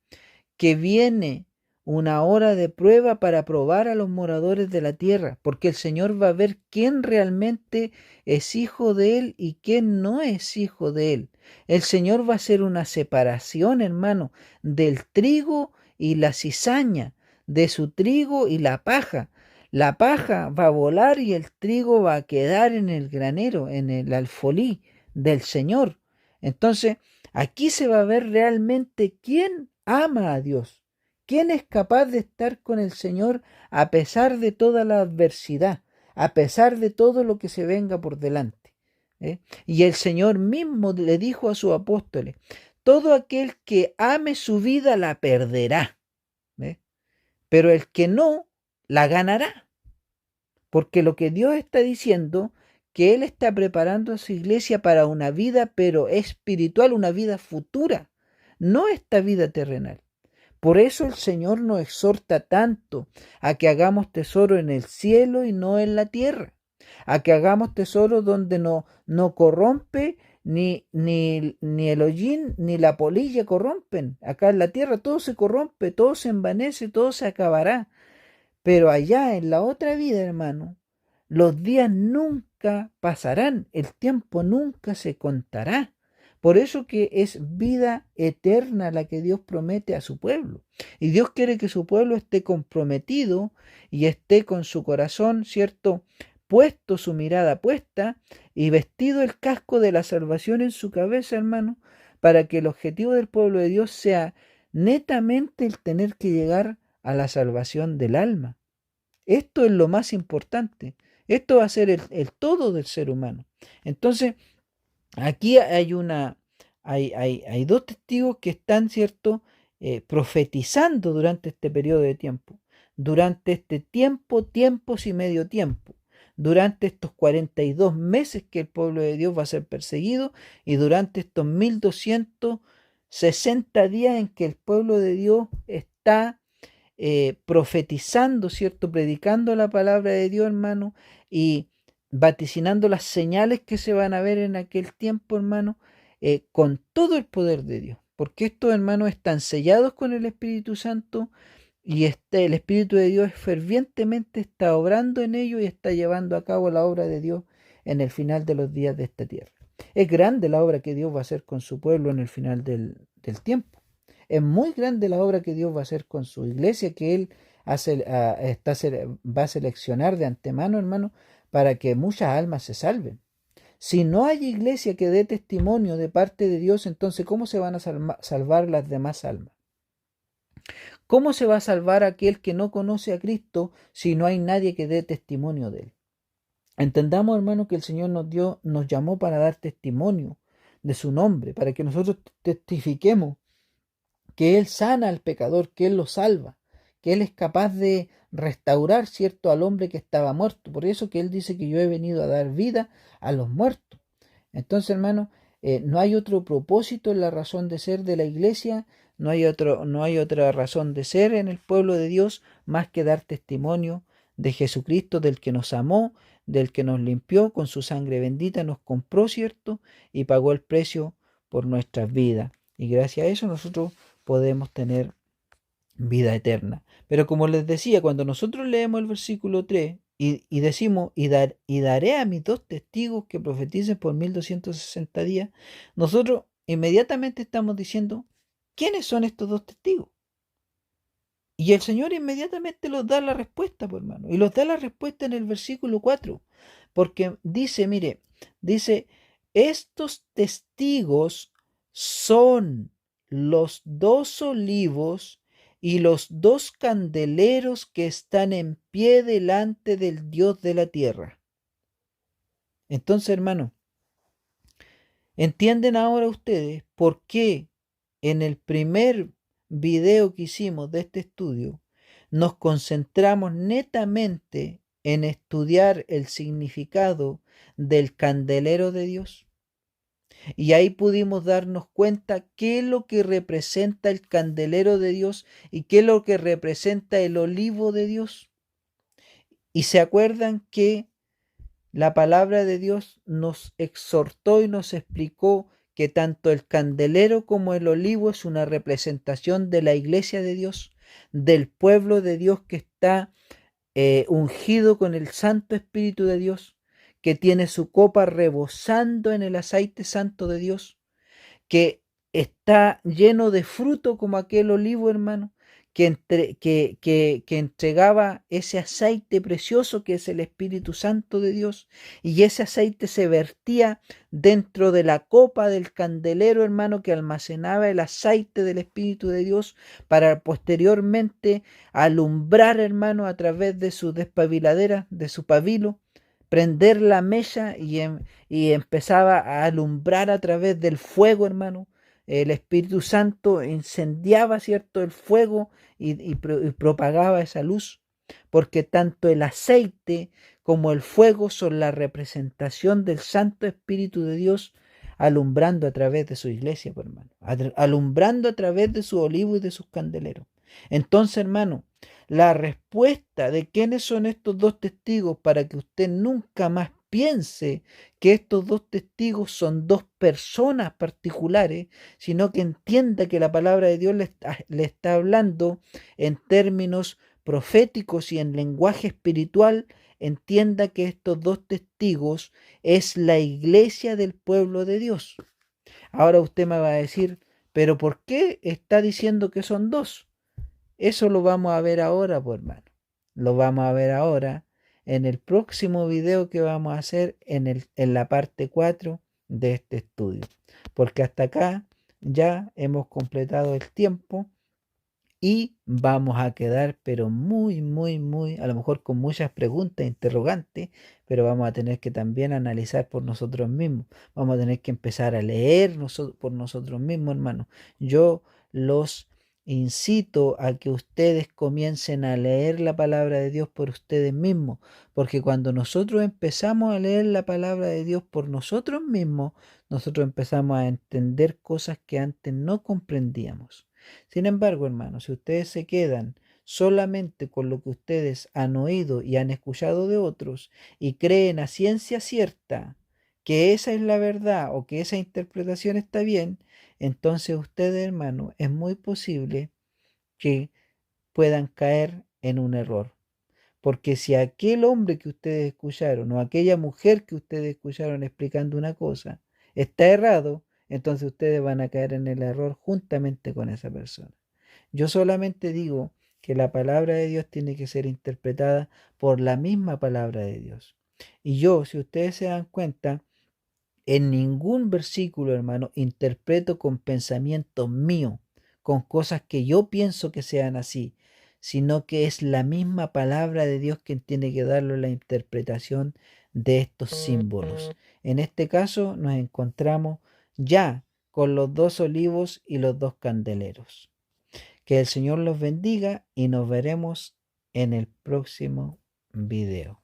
que viene una hora de prueba para probar a los moradores de la tierra, porque el Señor va a ver quién realmente es hijo de Él y quién no es hijo de Él. El Señor va a hacer una separación, hermano, del trigo y la cizaña, de su trigo y la paja. La paja va a volar y el trigo va a quedar en el granero, en el alfolí del Señor. Entonces, aquí se va a ver realmente quién ama a Dios, quién es capaz de estar con el Señor a pesar de toda la adversidad, a pesar de todo lo que se venga por delante. Y el Señor mismo le dijo a sus apóstoles, todo aquel que ame su vida la perderá, ¿eh? Pero el que no, la ganará. Porque lo que Dios está diciendo, que Él está preparando a su iglesia para una vida, pero espiritual, una vida futura, no esta vida terrenal. Por eso el Señor nos exhorta tanto a que hagamos tesoro en el cielo y no en la tierra, a que hagamos tesoro donde no corrompe ni el hollín ni la polilla corrompen. Acá en la tierra todo se corrompe, todo se envanece, todo se acabará. Pero allá en la otra vida, hermano, los días nunca pasarán, el tiempo nunca se contará. Por eso que es vida eterna la que Dios promete a su pueblo. Y Dios quiere que su pueblo esté comprometido y esté con su corazón, ¿cierto? Puesto, su mirada puesta y vestido el casco de la salvación en su cabeza, hermano, para que el objetivo del pueblo de Dios sea netamente el tener que llegar a la salvación del alma. Esto es lo más importante. Esto va a ser el todo del ser humano. Entonces, aquí hay dos testigos que están, ¿cierto?, profetizando durante este periodo de tiempo. Durante este tiempo, tiempos y medio tiempo. Durante estos 42 meses que el pueblo de Dios va a ser perseguido y durante estos 1260 días en que el pueblo de Dios está profetizando, ¿cierto? Predicando la palabra de Dios, hermano, y vaticinando las señales que se van a ver en aquel tiempo, hermano, con todo el poder de Dios. Porque estos hermanos están sellados con el Espíritu Santo y el Espíritu de Dios fervientemente está obrando en ellos y está llevando a cabo la obra de Dios en el final de los días de esta tierra. Es grande la obra que Dios va a hacer con su pueblo en el final del tiempo. Es muy grande la obra que Dios va a hacer con su iglesia, que Él va a seleccionar de antemano, hermano, para que muchas almas se salven. Si no hay iglesia que dé testimonio de parte de Dios, entonces ¿cómo se van a salvar las demás almas? ¿Cómo se va a salvar aquel que no conoce a Cristo si no hay nadie que dé testimonio de Él? Entendamos, hermano, que el Señor nos llamó para dar testimonio de su nombre, para que nosotros testifiquemos que Él sana al pecador, que Él lo salva, que Él es capaz de restaurar, ¿cierto?, al hombre que estaba muerto. Por eso que Él dice que yo he venido a dar vida a los muertos. Entonces, hermano, no hay otro propósito en la razón de ser de la iglesia, no hay otra razón de ser en el pueblo de Dios más que dar testimonio de Jesucristo, del que nos amó, del que nos limpió con su sangre bendita, nos compró, ¿cierto? Y pagó el precio por nuestras vidas. Y gracias a eso nosotros podemos tener vida eterna. Pero como les decía, cuando nosotros leemos el versículo 3 y decimos, y daré a mis dos testigos que profeticen por 1260 días, nosotros inmediatamente estamos diciendo, ¿quiénes son estos dos testigos? Y el Señor inmediatamente los da la respuesta, por hermano. Y los da la respuesta en el versículo 4. Porque dice, mire, dice, estos testigos son los dos olivos y los dos candeleros que están en pie delante del Dios de la tierra. Entonces, hermano, ¿entienden ahora ustedes por qué en el primer video que hicimos de este estudio nos concentramos netamente en estudiar el significado del candelero de Dios? Y ahí pudimos darnos cuenta qué es lo que representa el candelero de Dios y qué es lo que representa el olivo de Dios. Y se acuerdan que la palabra de Dios nos exhortó y nos explicó que tanto el candelero como el olivo es una representación de la iglesia de Dios, del pueblo de Dios que está ungido con el Santo Espíritu de Dios, que tiene su copa rebosando en el aceite santo de Dios, que está lleno de fruto como aquel olivo, hermano, que entregaba ese aceite precioso que es el Espíritu Santo de Dios, y ese aceite se vertía dentro de la copa del candelero, hermano, que almacenaba el aceite del Espíritu de Dios para posteriormente alumbrar, hermano, a través de su despabiladera, de su pabilo, prender la mecha y empezaba a alumbrar a través del fuego, hermano. El Espíritu Santo incendiaba, ¿cierto?, el fuego y propagaba esa luz, porque tanto el aceite como el fuego son la representación del Santo Espíritu de Dios alumbrando a través de su iglesia, pues, hermano, alumbrando a través de su olivo y de sus candeleros. Entonces, hermano, la respuesta de quiénes son estos dos testigos para que usted nunca más piense que estos dos testigos son dos personas particulares, sino que entienda que la palabra de Dios le está hablando en términos proféticos y en lenguaje espiritual. Entienda que estos dos testigos es la iglesia del pueblo de Dios. Ahora usted me va a decir, pero ¿por qué está diciendo que son dos? Eso lo vamos a ver ahora, pues, hermano. Lo vamos a ver ahora en el próximo video que vamos a hacer en la parte 4 de este estudio. Porque hasta acá ya hemos completado el tiempo y vamos a quedar, pero muy, a lo mejor con muchas preguntas, interrogantes, pero vamos a tener que también analizar por nosotros mismos. Vamos a tener que empezar a leer por nosotros mismos, hermano. Yo los incito a que ustedes comiencen a leer la palabra de Dios por ustedes mismos, porque cuando nosotros empezamos a leer la palabra de Dios por nosotros mismos, nosotros empezamos a entender cosas que antes no comprendíamos. Sin embargo, hermanos, si ustedes se quedan solamente con lo que ustedes han oído y han escuchado de otros y creen a ciencia cierta que esa es la verdad o que esa interpretación está bien, entonces ustedes, hermanos, es muy posible que puedan caer en un error. Porque si aquel hombre que ustedes escucharon o aquella mujer que ustedes escucharon explicando una cosa está errado, entonces ustedes van a caer en el error juntamente con esa persona. Yo solamente digo que la palabra de Dios tiene que ser interpretada por la misma palabra de Dios. Y yo, si ustedes se dan cuenta, en ningún versículo, hermano, interpreto con pensamientos míos, con cosas que yo pienso que sean así, sino que es la misma palabra de Dios quien tiene que darle la interpretación de estos símbolos. En este caso nos encontramos ya con los dos olivos y los dos candeleros. Que el Señor los bendiga y nos veremos en el próximo video.